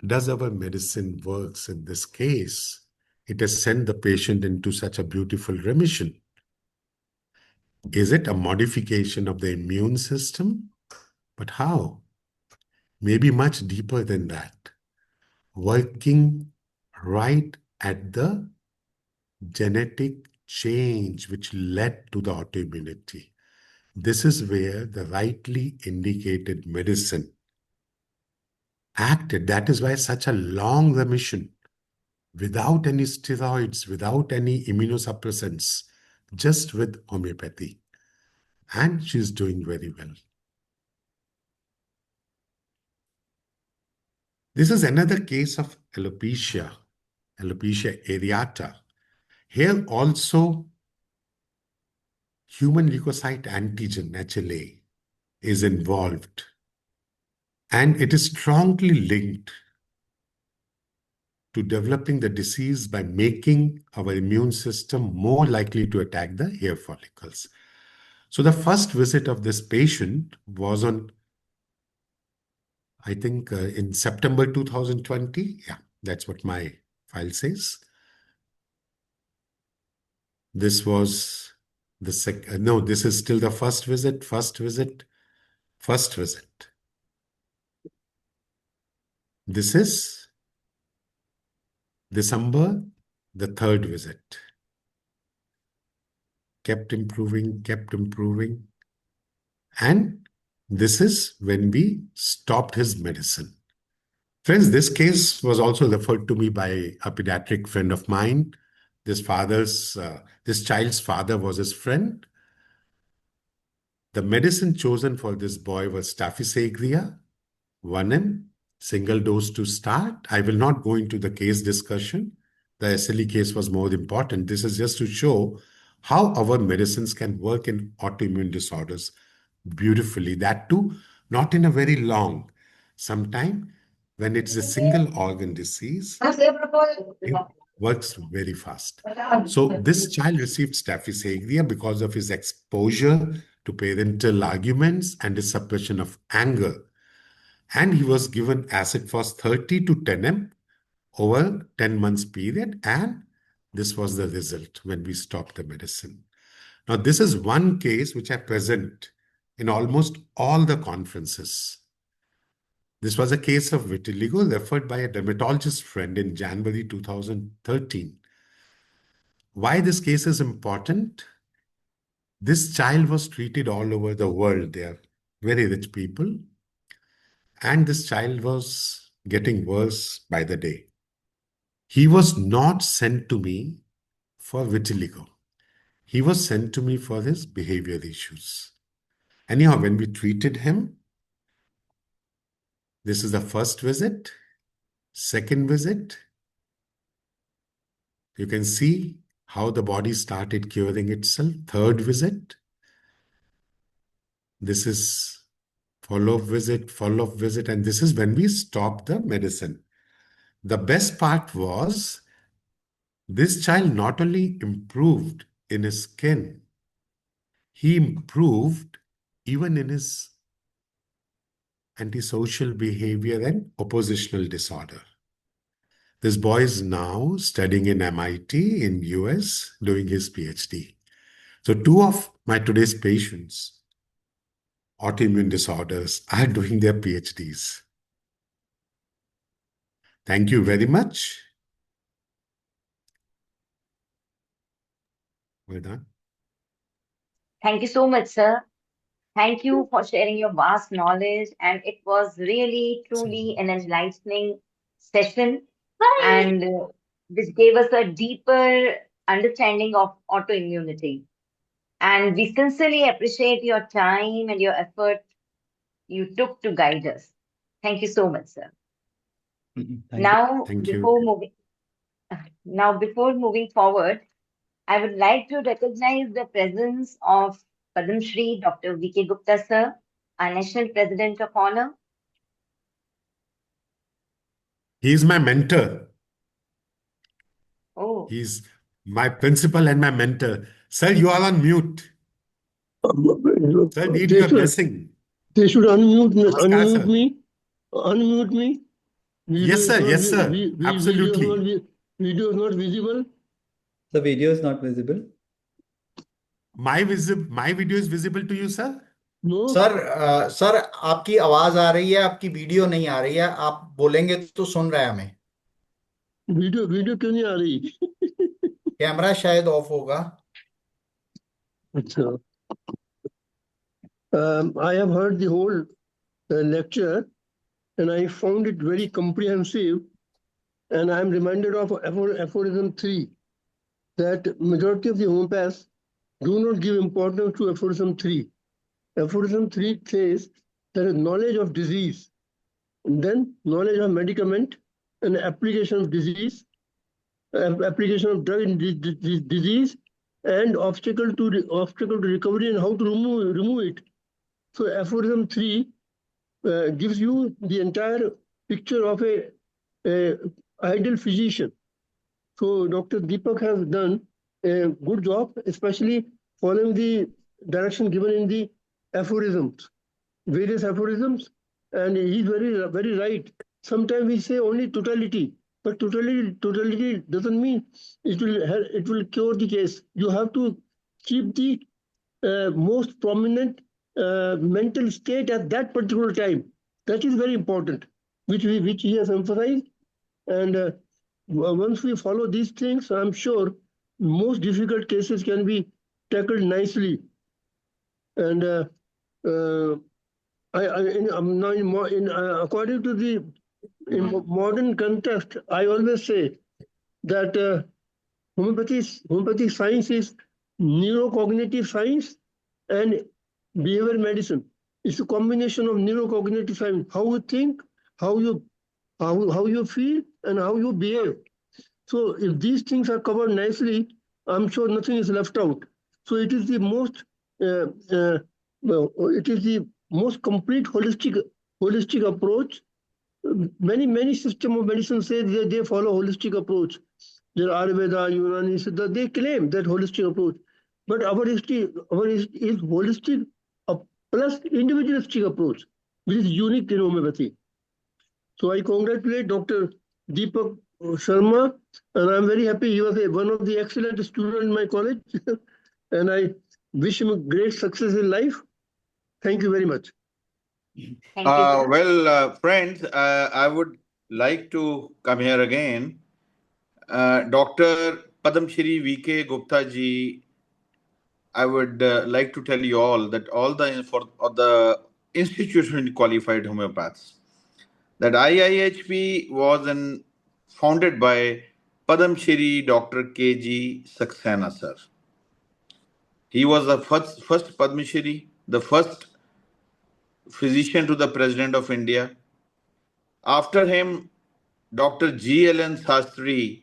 Speaker 6: does our medicine works in this case? It has sent the patient into such a beautiful remission. Is it a modification of the immune system? But how? Maybe much deeper than that. Working right at the genetic change which led to the autoimmunity. This is where the rightly indicated medicine acted. That is why such a long remission, without any steroids, without any immunosuppressants, just with homeopathy. And she's doing very well. This is another case of alopecia areata. Here also, human leukocyte antigen, HLA, is involved. And it is strongly linked to developing the disease by making our immune system more likely to attack the hair follicles. So the first visit of this patient was on, I think, in September 2020. Yeah, that's what my file says. This was the second, no, this is still the first visit. This is December, the third visit. Kept improving. And this is when we stopped his medicine. Friends, this case was also referred to me by a pediatric friend of mine. This child's father was his friend. The medicine chosen for this boy was Staphysagria, 1 mg, single dose to start. I will not go into the case discussion. The SLE case was more important. This is just to show how our medicines can work in autoimmune disorders beautifully. That too, not in a very long. Sometime when it's a single organ disease, it works very fast. So this child received Staphysagria because of his exposure to parental arguments and his suppression of anger. And he was given acid phos 30 to 10 mg over 10 months period. And this was the result when we stopped the medicine. Now, this is one case which I present in almost all the conferences. This was a case of vitiligo referred by a dermatologist friend in January 2013. Why this case is important? This child was treated all over the world. They are very rich people. And this child was getting worse by the day. He was not sent to me for vitiligo. He was sent to me for his behavior issues. Anyhow, when we treated him, this is the first visit, second visit. You can see how the body started curing itself. Third visit. This is follow-up visit, and this is when we stopped the medicine. The best part was this child not only improved in his skin, he improved even in his antisocial behavior and oppositional disorder. This boy is now studying in MIT in US, doing his PhD. So 2 of my today's patients, autoimmune disorders, are doing their PhDs. Thank you very much. Well done.
Speaker 5: Thank you so much, sir. Thank you for sharing your vast knowledge, and it was really, truly an enlightening session, and which gave us a deeper understanding of autoimmunity. And we sincerely appreciate your time and your effort you took to guide us. Thank you so much, sir.
Speaker 6: Thank you.
Speaker 5: Before moving forward, I would like to recognize the presence of Padam Shri Dr. V.K. Gupta sir, our National President of Honour.
Speaker 6: He is my mentor.
Speaker 5: Oh.
Speaker 6: He's my principal and my mentor. Sir, you are on mute. Sir, need your blessing.
Speaker 9: They should unmute
Speaker 6: Namaskar,
Speaker 9: me. Unmute me.
Speaker 6: Yes, sir. Yes, sir. Absolutely.
Speaker 9: Video is not visible.
Speaker 1: The video is not visible.
Speaker 6: My video is visible to you, sir?
Speaker 9: No.
Speaker 3: Sir आपकी आवाज आ रही है, आपकी video नहीं आ रही है. आप बोलेंगे तो सुन रहे हैं हमें.
Speaker 9: वीडियो क्यों नहीं आ रही?
Speaker 3: कैमरा शायद ऑफ होगा.
Speaker 9: अच्छा. I have heard the whole lecture and I found it very comprehensive, and I am reminded of aphorism 3, that majority of the homeopaths do not give importance to aphorism 3. Aphorism 3 says there is knowledge of disease, and then knowledge of medicament and application of disease, application of drug in disease, and obstacle to recovery and how to remove it. So aphorism 3 gives you the entire picture of a ideal physician. So Dr. Deepak has done a good job, especially following the direction given in the aphorisms, various aphorisms, and he's very right. Sometimes we say only totality, but totality doesn't mean it will cure the case. You have to keep the most prominent mental state at that particular time. That is very important, which he has emphasized. And once we follow these things, I'm sure most difficult cases can be tackled nicely. And according to the in modern context, I always say that homeopathic science is neurocognitive science and behavioral medicine. It's a combination of neurocognitive science, how you think, how you feel, and how you behave. So if these things are covered nicely, I'm sure nothing is left out. So it is the most complete holistic approach. Many system of medicine say they follow holistic approach. There are Ayurveda, Unani, Siddha, they claim that holistic approach. But our history is holistic plus individualistic approach, which is unique in homeopathy. So I congratulate Dr. Deepak Sharma, and I'm very happy he was one of the excellent students in my college, and I wish him great success in life. Thank you very much.
Speaker 5: Thank you, sir.
Speaker 2: Friends, I would like to come here again. Dr. Padam Shri V.K. Gupta ji, I would like to tell you all that all the institutionally qualified homeopaths, that IIHP was founded by Padam Shri Dr. K.G. Saxena sir. He was the first Padma Shri, the first physician to the President of India. After him, Dr. G.L.N. Sastry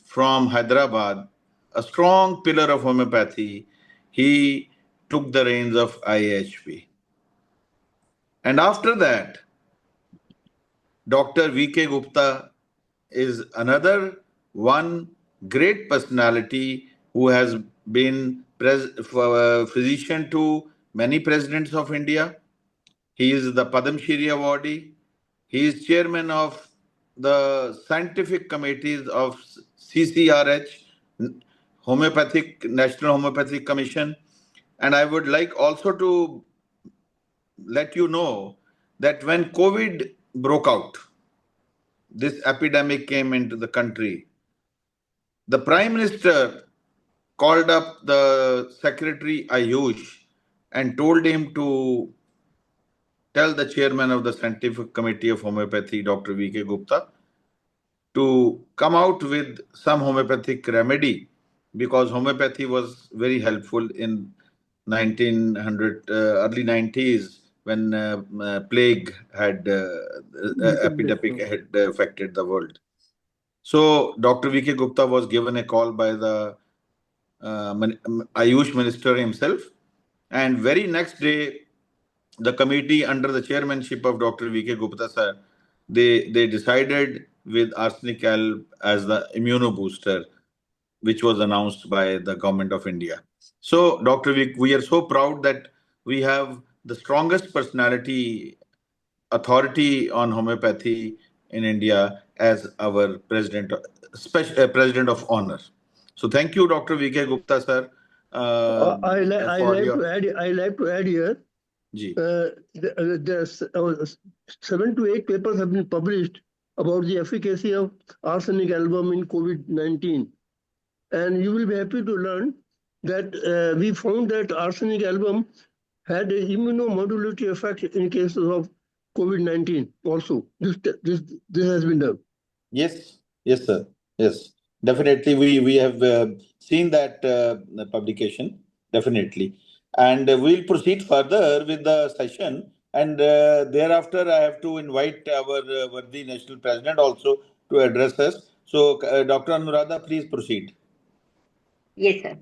Speaker 2: from Hyderabad, a strong pillar of homeopathy, he took the reins of IIHP. And after that, Dr. V.K. Gupta is another one great personality who has been physician to many presidents of India. He is the Padam Shri awardee. He is chairman of the scientific committees of CCRH, National Homeopathic Commission. And I would like also to let you know that when COVID broke out, this epidemic came into the country, the Prime Minister called up the Secretary Ayush and told him to tell the chairman of the Scientific Committee of Homeopathy, Dr. V.K. Gupta, to come out with some homeopathic remedy, because homeopathy was very helpful in early 90s when plague had epidemic had affected the world. So Dr. V.K. Gupta was given a call by the Ayush minister himself, and very next day, the committee under the chairmanship of Dr. V.K. Gupta sir, they decided with arsenic alb as the immunobooster, which was announced by the government of India. So, Dr. we are so proud that we have the strongest authority on homeopathy in India as our president of honor. So, thank you, Dr. V.K. Gupta sir.
Speaker 9: I like to add here. There 7 to 8 papers have been published about the efficacy of arsenic album in COVID-19. And you will be happy to learn that we found that arsenic album had an immunomodulatory effect in cases of COVID-19 also. This has been done.
Speaker 2: Yes, sir. Yes, definitely. We have seen that publication, definitely. And we'll proceed further with the session. And thereafter, I have to invite our worthy National President also to address us. So, Dr. Anuradha, please proceed.
Speaker 5: Yes, sir.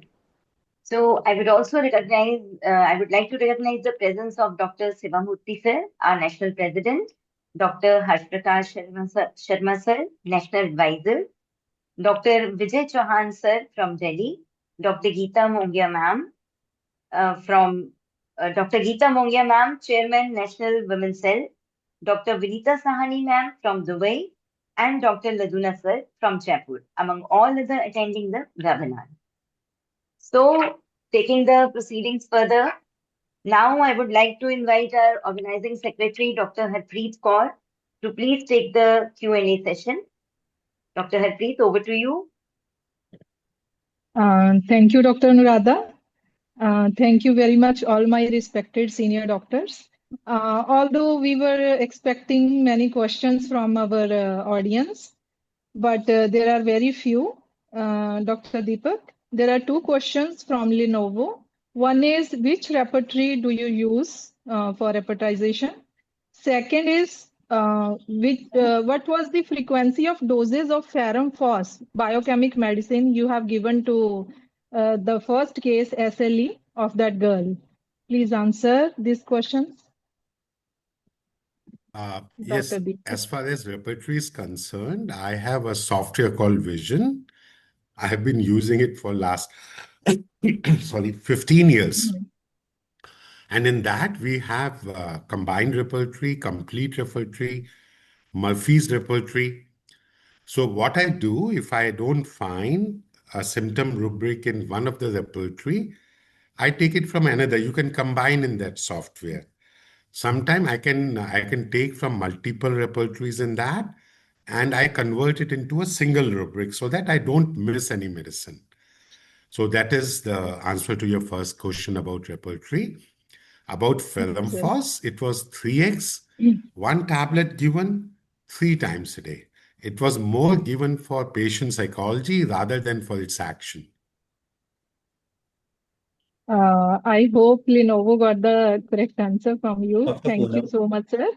Speaker 5: So I would also recognize, I would like to recognize the presence of Dr. Sivamurthy sir, our National President, Dr. Harshprakash Sharma sir, National Advisor, Dr. Vijay Chauhan sir from Delhi, Dr. Geeta Mongia ma'am Dr. Geeta Mongia ma'am, Chairman, National Women's Cell, Dr. Vinita Sahani ma'am from Dubai, and Dr. Laduna sir from Jaipur, among all other attending the webinar. So, taking the proceedings further, now I would like to invite our organizing secretary, Dr. Harpreet Kaur, to please take the Q&A session. Dr. Harpreet, over to you.
Speaker 10: Thank you, Dr. Anuradha. Thank you very much, all my respected senior doctors. Although we were expecting many questions from our audience, but there are very few. Dr. Deepak, there are two questions from Lenovo. One is, which repertory do you use for repetization? Second is, what was the frequency of doses of ferrum phos biochemic medicine you have given to the first case SLE of that girl? Please answer these questions.
Speaker 6: Yes,
Speaker 10: Dr. Deepak.
Speaker 6: as far as repertory is concerned, I have a software called Vision. I have been using it for last, sorry, 15 years. And in that, we have combined repertory, complete repertory, Murphy's repertory. So what I do, if I don't find a symptom rubric in one of the repertory, I take it from another. You can combine in that software. Sometimes I can take from multiple repertories in that, and I convert it into a single rubric so that I don't miss any medicine. So that is the answer to your first question about repertory. About ferrum phos, it was 3x, one tablet given 3 times a day. It was more given for patient psychology rather than for its action.
Speaker 10: I hope Lenovo got the correct answer from you.
Speaker 1: Dr.
Speaker 10: Thank you
Speaker 1: Poonam.
Speaker 10: so much, sir.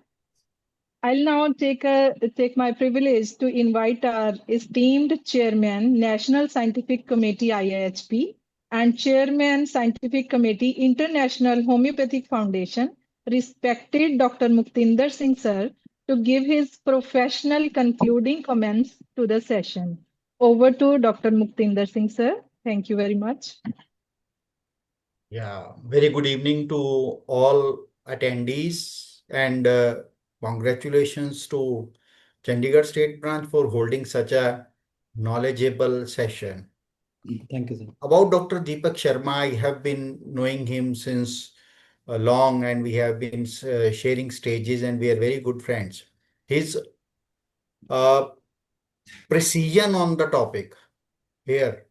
Speaker 10: I'll now take my privilege to invite our esteemed chairman, National Scientific Committee IIHP, and chairman Scientific Committee International Homeopathic Foundation, respected Dr. Muktinder Singh sir, to give his professional concluding comments to the session. Over to Dr. Muktinder Singh sir. Thank you very much.
Speaker 3: Yeah, very good evening to all attendees, and congratulations to Chandigarh State Branch for holding such a knowledgeable session.
Speaker 1: Thank you, sir.
Speaker 3: About Dr. Deepak Sharma, I have been knowing him since long, and we have been sharing stages, and we are very good friends. His precision on the topic here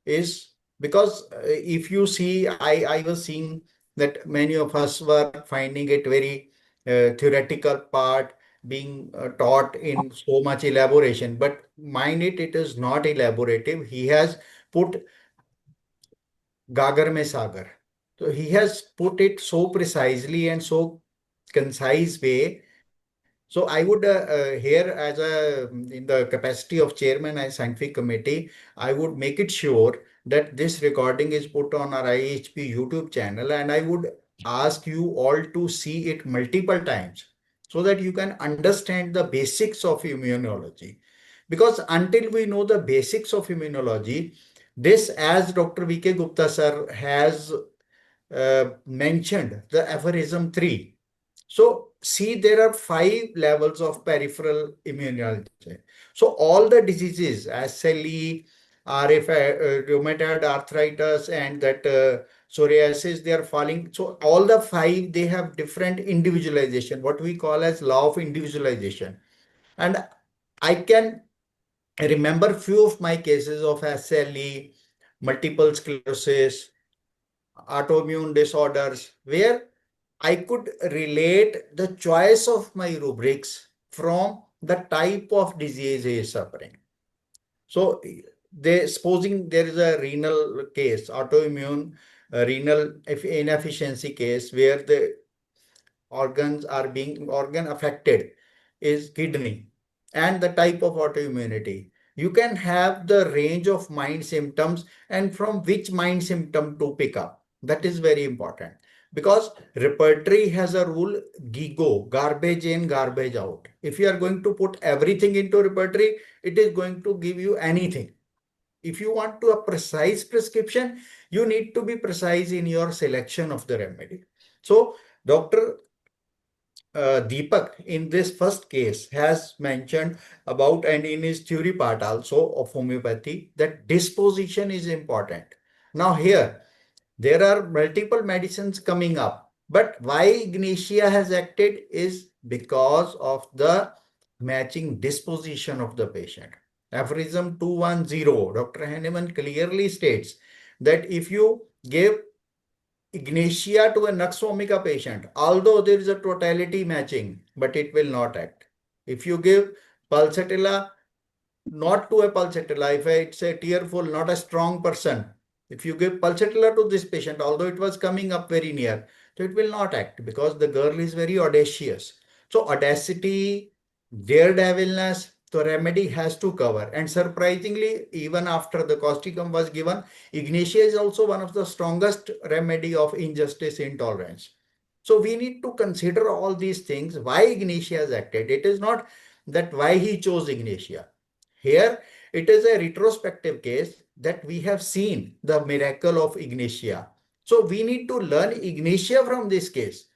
Speaker 3: is because if you see, I was seeing that many of us were finding it very theoretical part being taught in so much elaboration, but mind it is not elaborative. He has put Gagar mein Sagar. So he has put it so precisely and so concise way. So I would here, as in the capacity of chairman and scientific committee, I would make it sure that this recording is put on our IIHP YouTube channel, and I would ask you all to see it multiple times so that you can understand the basics of immunology. Because until we know the basics of immunology, this, as Dr. V.K. Gupta sir has mentioned, the aphorism 3. So see, there are 5 levels of peripheral immunology. So all the diseases, SLE, rheumatoid arthritis, and that psoriasis, they are falling. So all the 5, they have different individualization, what we call as law of individualization. And I can remember few of my cases of SLE, multiple sclerosis, autoimmune disorders, where I could relate the choice of my rubrics from the type of disease he is suffering. So supposing there is a renal case, autoimmune renal inefficiency case, where the organ affected is kidney, and the type of autoimmunity. You can have the range of mind symptoms and from which mind symptom to pick up. That is very important, because repertory has a rule, GIGO, garbage in, garbage out. If you are going to put everything into repertory, it is going to give you anything. If you want to a precise prescription, you need to be precise in your selection of the remedy. So Dr. Deepak in this first case has mentioned about, and in his theory part also of homeopathy, that disposition is important. Now here, there are multiple medicines coming up, but why Ignatia has acted is because of the matching disposition of the patient. Aphorism 210, Dr. Henneman clearly states that if you give ignatia to a nux vomica patient, although there is a totality matching, but it will not act. If you give pulsatilla not to a pulsatilla, if it's a tearful, not a strong person, if you give pulsatilla to this patient, although it was coming up very near, so it will not act because the girl is very audacious. So audacity, daredevilness, the remedy has to cover. And surprisingly, even after the causticum was given, ignatia is also one of the strongest remedy of injustice intolerance. So we need to consider all these things, why ignatia has acted. It is not that why he chose ignatia. Here, it is a retrospective case that we have seen the miracle of ignatia. So we need to learn ignatia from this case.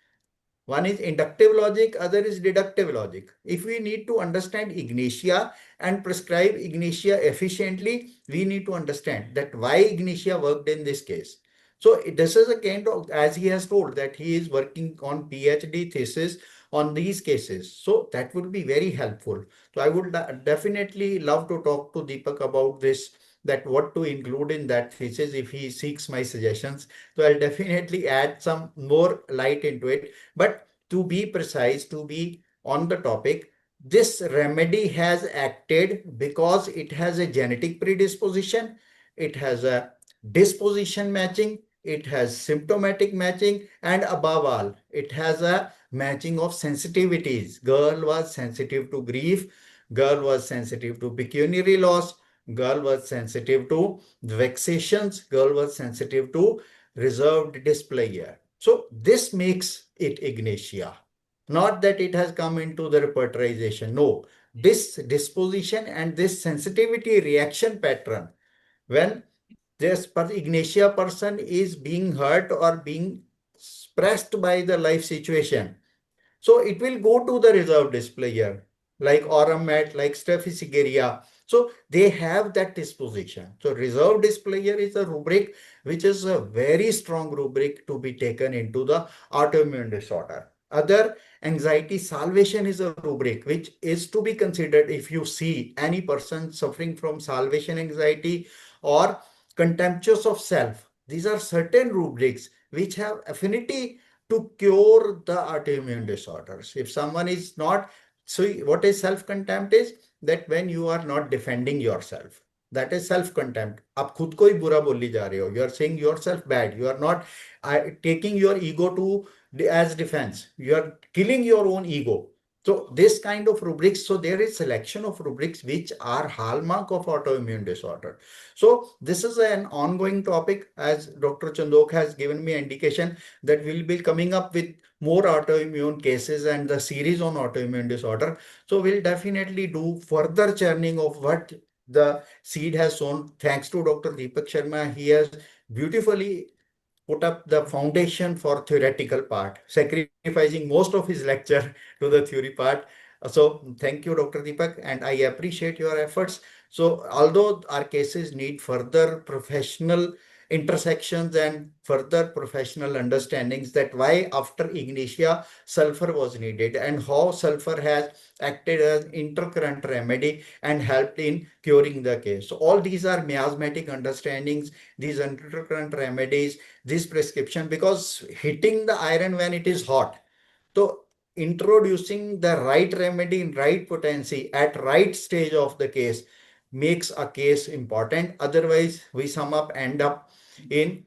Speaker 3: One is inductive logic, other is deductive logic. If we need to understand ignatia and prescribe ignatia efficiently, we need to understand that why ignatia worked in this case. So this is a kind of, as he has told, that he is working on PhD thesis on these cases. So that would be very helpful. So I would definitely love to talk to Deepak about this, that what to include in that thesis if he seeks my suggestions. So I'll definitely add some more light into it. But to be precise, to be on the topic, this remedy has acted because it has a genetic predisposition, it has a disposition matching, it has symptomatic matching, and above all, it has a matching of sensitivities. Girl was sensitive to grief, girl was sensitive to pecuniary loss, girl was sensitive to vexations, girl was sensitive to reserved displeasure. So this makes it ignatia. Not that it has come into the repertorization. No, this disposition and this sensitivity reaction pattern, when this ignatia person is being hurt or being pressed by the life situation, so it will go to the reserved displeasure, like aurum-met, like Staphysigeria. So they have that disposition. So reserved displeasure is a rubric which is a very strong rubric to be taken into the autoimmune disorder. Other anxiety salvation is a rubric which is to be considered if you see any person suffering from salvation anxiety or contemptuous of self. These are certain rubrics which have affinity to cure the autoimmune disorders. If someone is not, so what is self-contempt is that when you are not defending yourself, that is self-contempt. आप खुद को ही बुरा बोली जा रहे हो. You are saying yourself bad. You are not taking your ego to as defense. You are killing your own ego. So this kind of rubrics, so there is selection of rubrics which are hallmark of autoimmune disorder. So this is an ongoing topic, as Dr. Chandok has given me indication that we'll be coming up with more autoimmune cases and the series on autoimmune disorder. So we'll definitely do further churning of what the seed has sown. Thanks to Dr. Deepak Sharma, he has beautifully put up the foundation for theoretical part, sacrificing most of his lecture to the theory part. So thank you, Dr. Deepak, and I appreciate your efforts. So although our cases need further professional intersections and further professional understandings, that why after ignatia sulfur was needed and how sulfur has acted as intercurrent remedy and helped in curing the case. So all these are miasmatic understandings, these intercurrent remedies, this prescription, because hitting the iron when it is hot. So introducing the right remedy in right potency at right stage of the case makes a case important. Otherwise, we sum up, end up in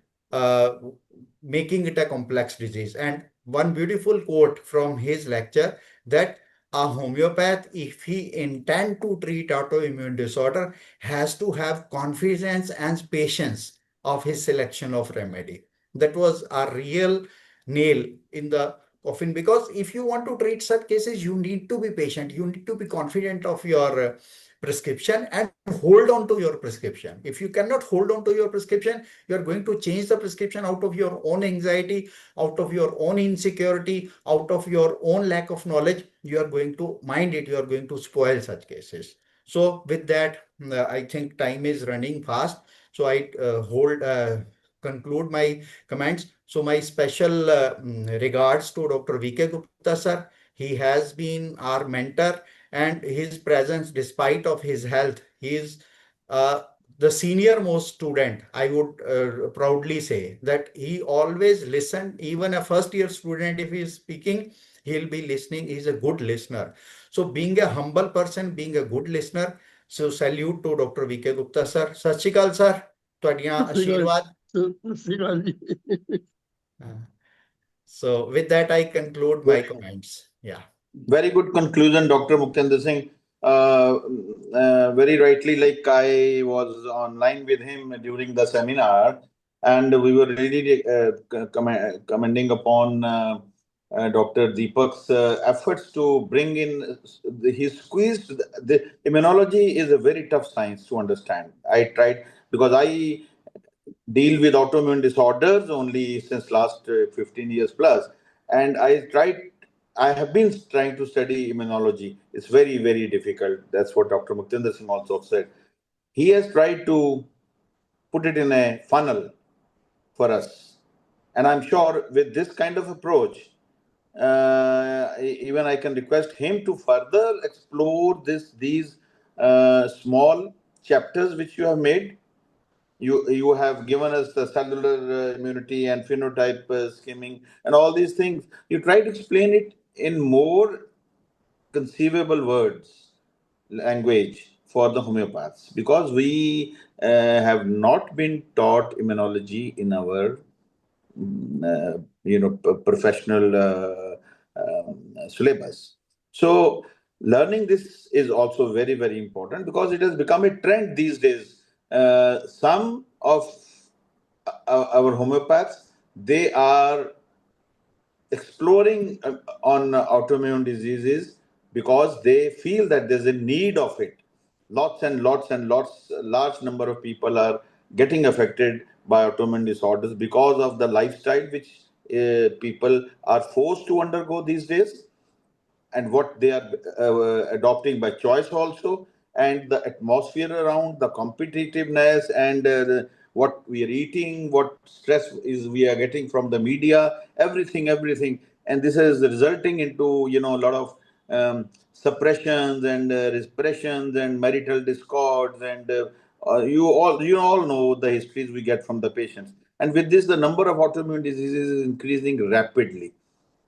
Speaker 3: making it a complex disease. And one beautiful quote from his lecture, that a homeopath, if he intend to treat autoimmune disorder, has to have confidence and patience of his selection of remedy. That was a real nail in the coffin, because if you want to treat such cases, you need to be patient. You need to be confident of your prescription and hold on to your prescription. If you cannot hold on to your prescription, you are going to change the prescription out of your own anxiety, out of your own insecurity, out of your own lack of knowledge. You are going to mind it. You are going to spoil such cases. So with that, I think time is running fast. So I conclude my comments. So my special regards to Dr. V.K. Gupta sir. He has been our mentor, and his presence, despite of his health, he is the senior most student, I would proudly say that he always listen. Even a first year student, if he is speaking, he'll be listening. He's a good listener. So being a humble person, being a good listener. So salute to Dr. VK Gupta sir. Sat Shri Akal sir. ਤੁਹਾਡੀਆਂ ਆਸ਼ੀਰਵਾਦ. So with that, I conclude my comments. Yeah.
Speaker 2: Very good conclusion, Dr. Muktinder Singh. Very rightly, like I was online with him during the seminar, and we were really commending upon Dr. Deepak's efforts to bring in. He squeezed the immunology is a very tough science to understand. I tried because I deal with autoimmune disorders only since last 15 years plus, and I have been trying to study immunology. It's very, very difficult. That's what Dr. Muktinder Singh also said. He has tried to put it in a funnel for us. And I'm sure with this kind of approach, even I can request him to further explore these small chapters which you have made. You have given us the cellular immunity and phenotype skimming and all these things. You try to explain it in more conceivable language for the homeopaths, because we have not been taught immunology in our professional syllabus. So learning this is also very, very important, because it has become a trend these days. Some of our homeopaths, they are exploring on autoimmune diseases because they feel that there's a need of it. Lots and lots and lots, large number of people are getting affected by autoimmune disorders because of the lifestyle which people are forced to undergo these days, and what they are adopting by choice also, and the atmosphere around, the competitiveness, and what we are eating, what stress is we are getting from the media, everything. And this is resulting into, a lot of suppressions and repressions and marital discords, and you all know the histories we get from the patients. And with this, the number of autoimmune diseases is increasing rapidly.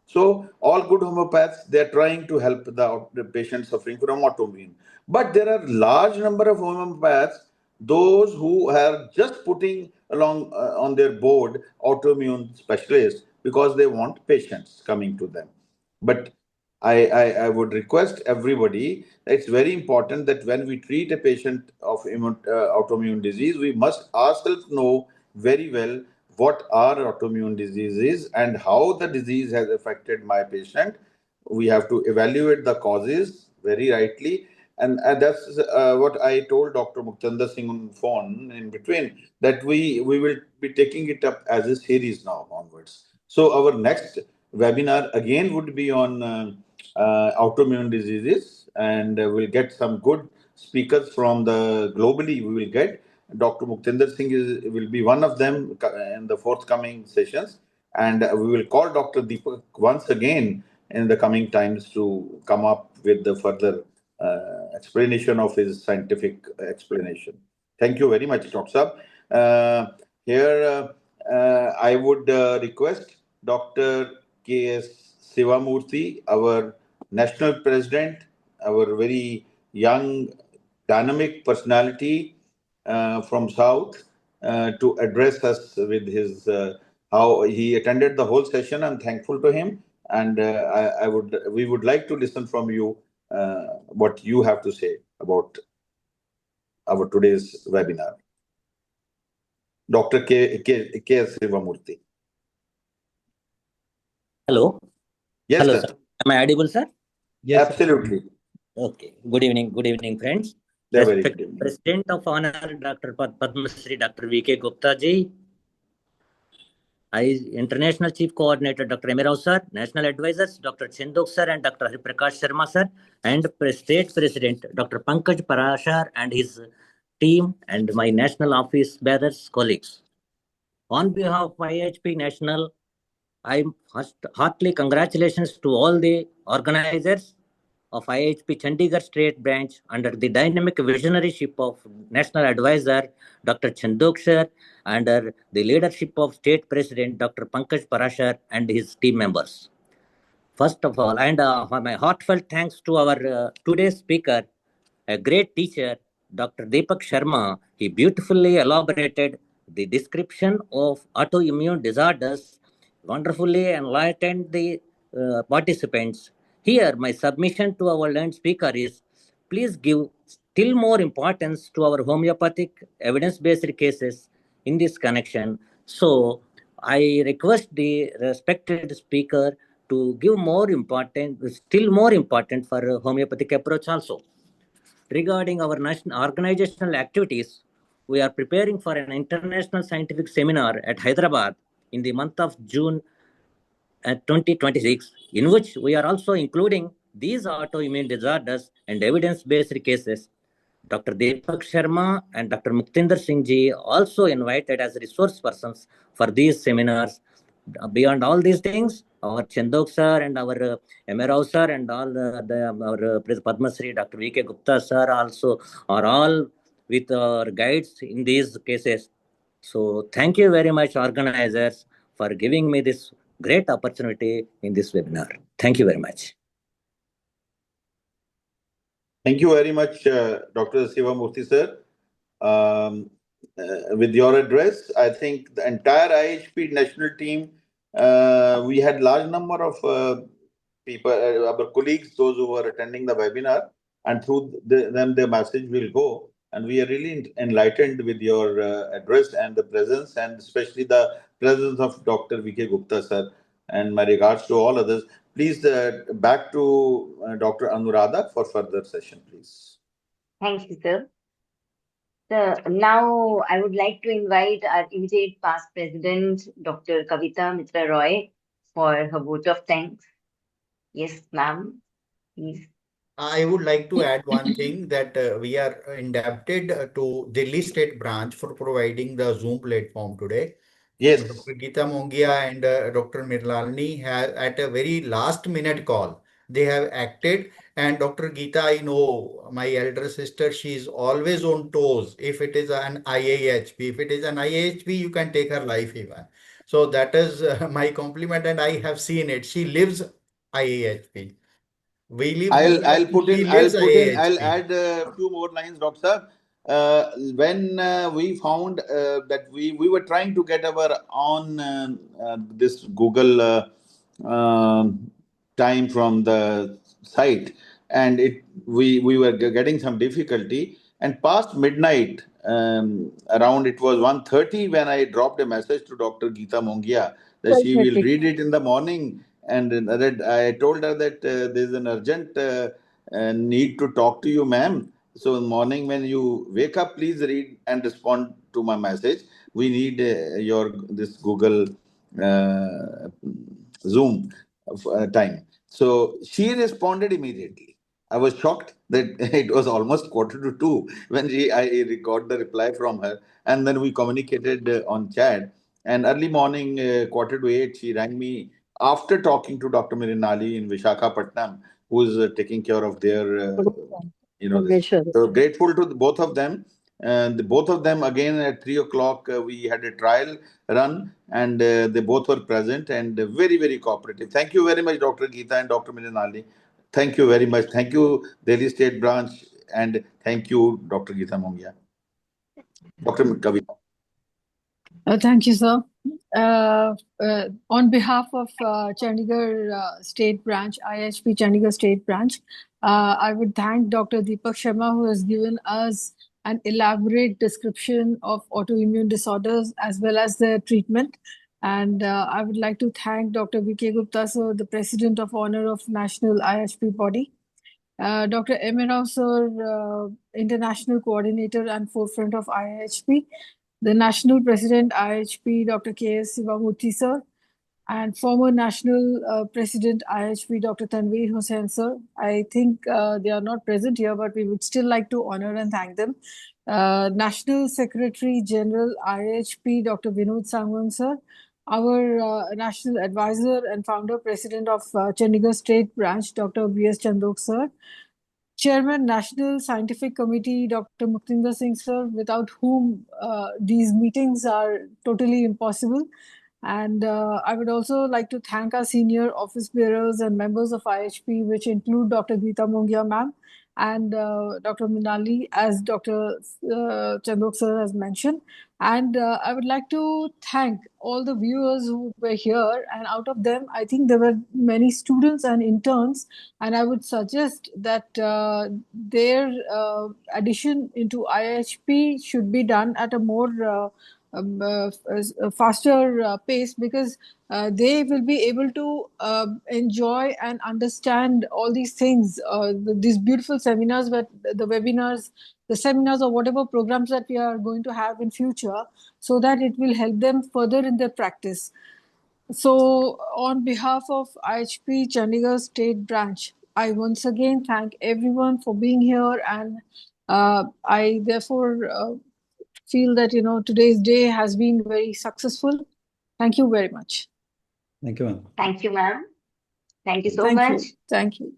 Speaker 2: So all good homeopaths, they're trying to help the patient suffering from autoimmune. But there are large number of homeopaths, those who are just putting along on their board autoimmune specialists because they want patients coming to them. But I would request everybody, it's very important that when we treat a patient of autoimmune disease, we must ourselves know very well what are autoimmune diseases and how the disease has affected my patient. We have to evaluate the causes very rightly. And that's what I told Dr. Muktinder Singh on phone in between, that we will be taking it up as a series now onwards. So our next webinar again would be on autoimmune diseases, and we'll get some good speakers from the globally. We will get Dr. Muktinder Singh will be one of them in the forthcoming sessions, and we will call Dr. Deepak once again in the coming times to come up with the further explanation of his scientific explanation. Thank you very much, Dr. Sahab. Here, I would request Dr. K.S. Sivamurthy, our National President, our very young, dynamic personality from South, to address us with his how he attended the whole session. I'm thankful to him, and we would like to listen from you what you have to say about our today's webinar. Dr. K.S. Sivamurthy.
Speaker 11: Hello.
Speaker 2: Yes,
Speaker 11: hello,
Speaker 2: sir.
Speaker 11: Am I audible, sir?
Speaker 1: Yes,
Speaker 2: absolutely.
Speaker 11: Okay. Good evening, friends.
Speaker 2: Yeah, very
Speaker 11: Respected
Speaker 2: good.
Speaker 11: President of Honor, Dr. Padma Shri Dr. VK Gupta ji, International Chief Coordinator Dr. Rao sir, National Advisors Dr. Chandigarh sir and Dr. Prakash Sharma sir, and State President Dr. Pankaj Parashar and his team, and my national office bearers, colleagues. On behalf of IIHP National, I heartily congratulations to all the organizers of IIHP Chandigarh State Branch under the dynamic visionaryship of National Advisor Dr. Chandok Sir, under the leadership of State President Dr. Pankaj Parashar and his team members. First of all, and my heartfelt thanks to our today's speaker, a great teacher, Dr. Deepak Sharma. He beautifully elaborated the description of autoimmune disorders, wonderfully enlightened the participants. Here, my submission to our learned speaker is, please give still more importance to our homeopathic evidence-based cases in this connection. So, I request the respected speaker to give still more important for homeopathic approach also. Regarding our national organizational activities, we are preparing for an international scientific seminar at Hyderabad in the month of June 2026, in which we are also including these autoimmune disorders and evidence-based cases. Dr. Deepak Sharma and Dr. Muktinder Singh ji also invited as resource persons for these seminars. Beyond all these things, our Chandok sir and our Rao sir and all our Padma Shri Dr. V.K. Gupta sir also are all with our guides in these cases. So thank you very much, organizers, for giving me this great opportunity in this webinar. Thank you very much.
Speaker 2: Thank you very much, Dr. Sivamurthy sir. With your address, I think the entire IIHP national team, we had large number of people, our colleagues, those who were attending the webinar, and through them the message will go. And we are really enlightened with your address and the presence, and especially the presence of Dr. V.K. Gupta sir. And my regards to all others. Please back to Dr. Anuradha for further session, please.
Speaker 5: Thank you, sir. So now I would like to invite our immediate past president, Dr. Kavita Mitra Roy, for her vote of thanks. Yes, ma'am, please.
Speaker 3: I would like to add one thing, that we are indebted to Delhi State Branch for providing the Zoom platform today.
Speaker 2: Yes.
Speaker 3: Dr. Geeta Mongia and Dr. Mirlalni have, at a very last minute call, they have acted. And Dr. Geeta, I know my elder sister, she is always on toes. If it is an IIHP, if it is an IIHP, you can take her life even. So that is my compliment, and I have seen it. She lives IIHP. We live.
Speaker 2: I'll add a few more lines, Doctor. When we found that we were trying to get our on this Google time from the site, and we were getting some difficulty. And past midnight, around it was 1:30, when I dropped a message to Dr. Geeta Mongia that she will read it in the morning. And I told her that there's an urgent need to talk to you, ma'am. So in the morning when you wake up, please read and respond to my message. We need this Google Zoom time. So she responded immediately. I was shocked that it was almost 1:45 when I got the reply from her. And then we communicated on chat. And early morning, 7:45, she rang me after talking to Dr. Mirinali in Vishakhapatnam, who is taking care of their, So grateful to both of them. And both of them, again, at 3 o'clock, we had a trial run, and they both were present and very, very cooperative. Thank you very much, Dr. Geeta and Dr. Mirinali. Thank you very much. Thank you, Delhi State Branch, and thank you, Dr. Geeta Mongia. Dr. Kavita.
Speaker 12: Thank you, sir. On behalf of Chandigarh State Branch, IIHP Chandigarh State Branch, I would thank Dr. Deepak Sharma, who has given us an elaborate description of autoimmune disorders as well as their treatment. And I would like to thank Dr. V.K. Gupta, sir, the President of Honor of National IIHP body. Dr. Rao sir, International Coordinator and Forefront of IIHP. The National President IIHP, Dr. K.S. Sivamurthy sir, and former National President IIHP, Dr. Tanveer Hussain sir. I think they are not present here, but we would still like to honor and thank them. National Secretary General IIHP, Dr. Vinod Sangwan sir, our National Advisor and Founder President of Chandigarh State Branch, Dr. B.S. Chandok sir, Chairman, National Scientific Committee, Dr. Muktinder Singh sir, without whom these meetings are totally impossible. And I would also like to thank our senior office bearers and members of IHP, which include Dr. Geeta Mongia ma'am and Dr. Minali, as Dr. Chandok sir has mentioned. And I would like to thank all the viewers who were here. And out of them, I think there were many students and interns. And I would suggest that their addition into IIHP should be done at a more faster pace, because they will be able to enjoy and understand all these things, these beautiful seminars, the seminars or whatever programs that we are going to have in future, so that it will help them further in their practice. So on behalf of IHP Chandigarh State Branch, I once again thank everyone for being here, and I therefore feel that today's day has been very successful. Thank you very much.
Speaker 1: Thank you, ma'am.
Speaker 5: Thank you, ma'am. Thank you so
Speaker 12: Thank
Speaker 5: much.
Speaker 12: you. Thank you.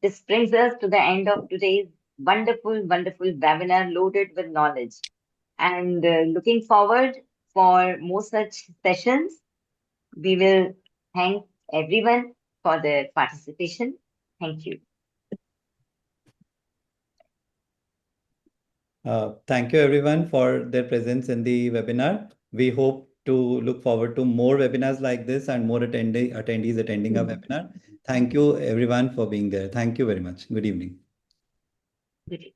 Speaker 5: This brings us to the end of today's wonderful webinar loaded with knowledge. And looking forward for more such sessions. We will thank everyone for their participation. Thank you.
Speaker 1: Thank you everyone for their presence in the webinar. We hope to look forward to more webinars like this and more attendees attending our webinar. Thank you everyone for being there. Thank you very much. Good evening.
Speaker 5: Good evening.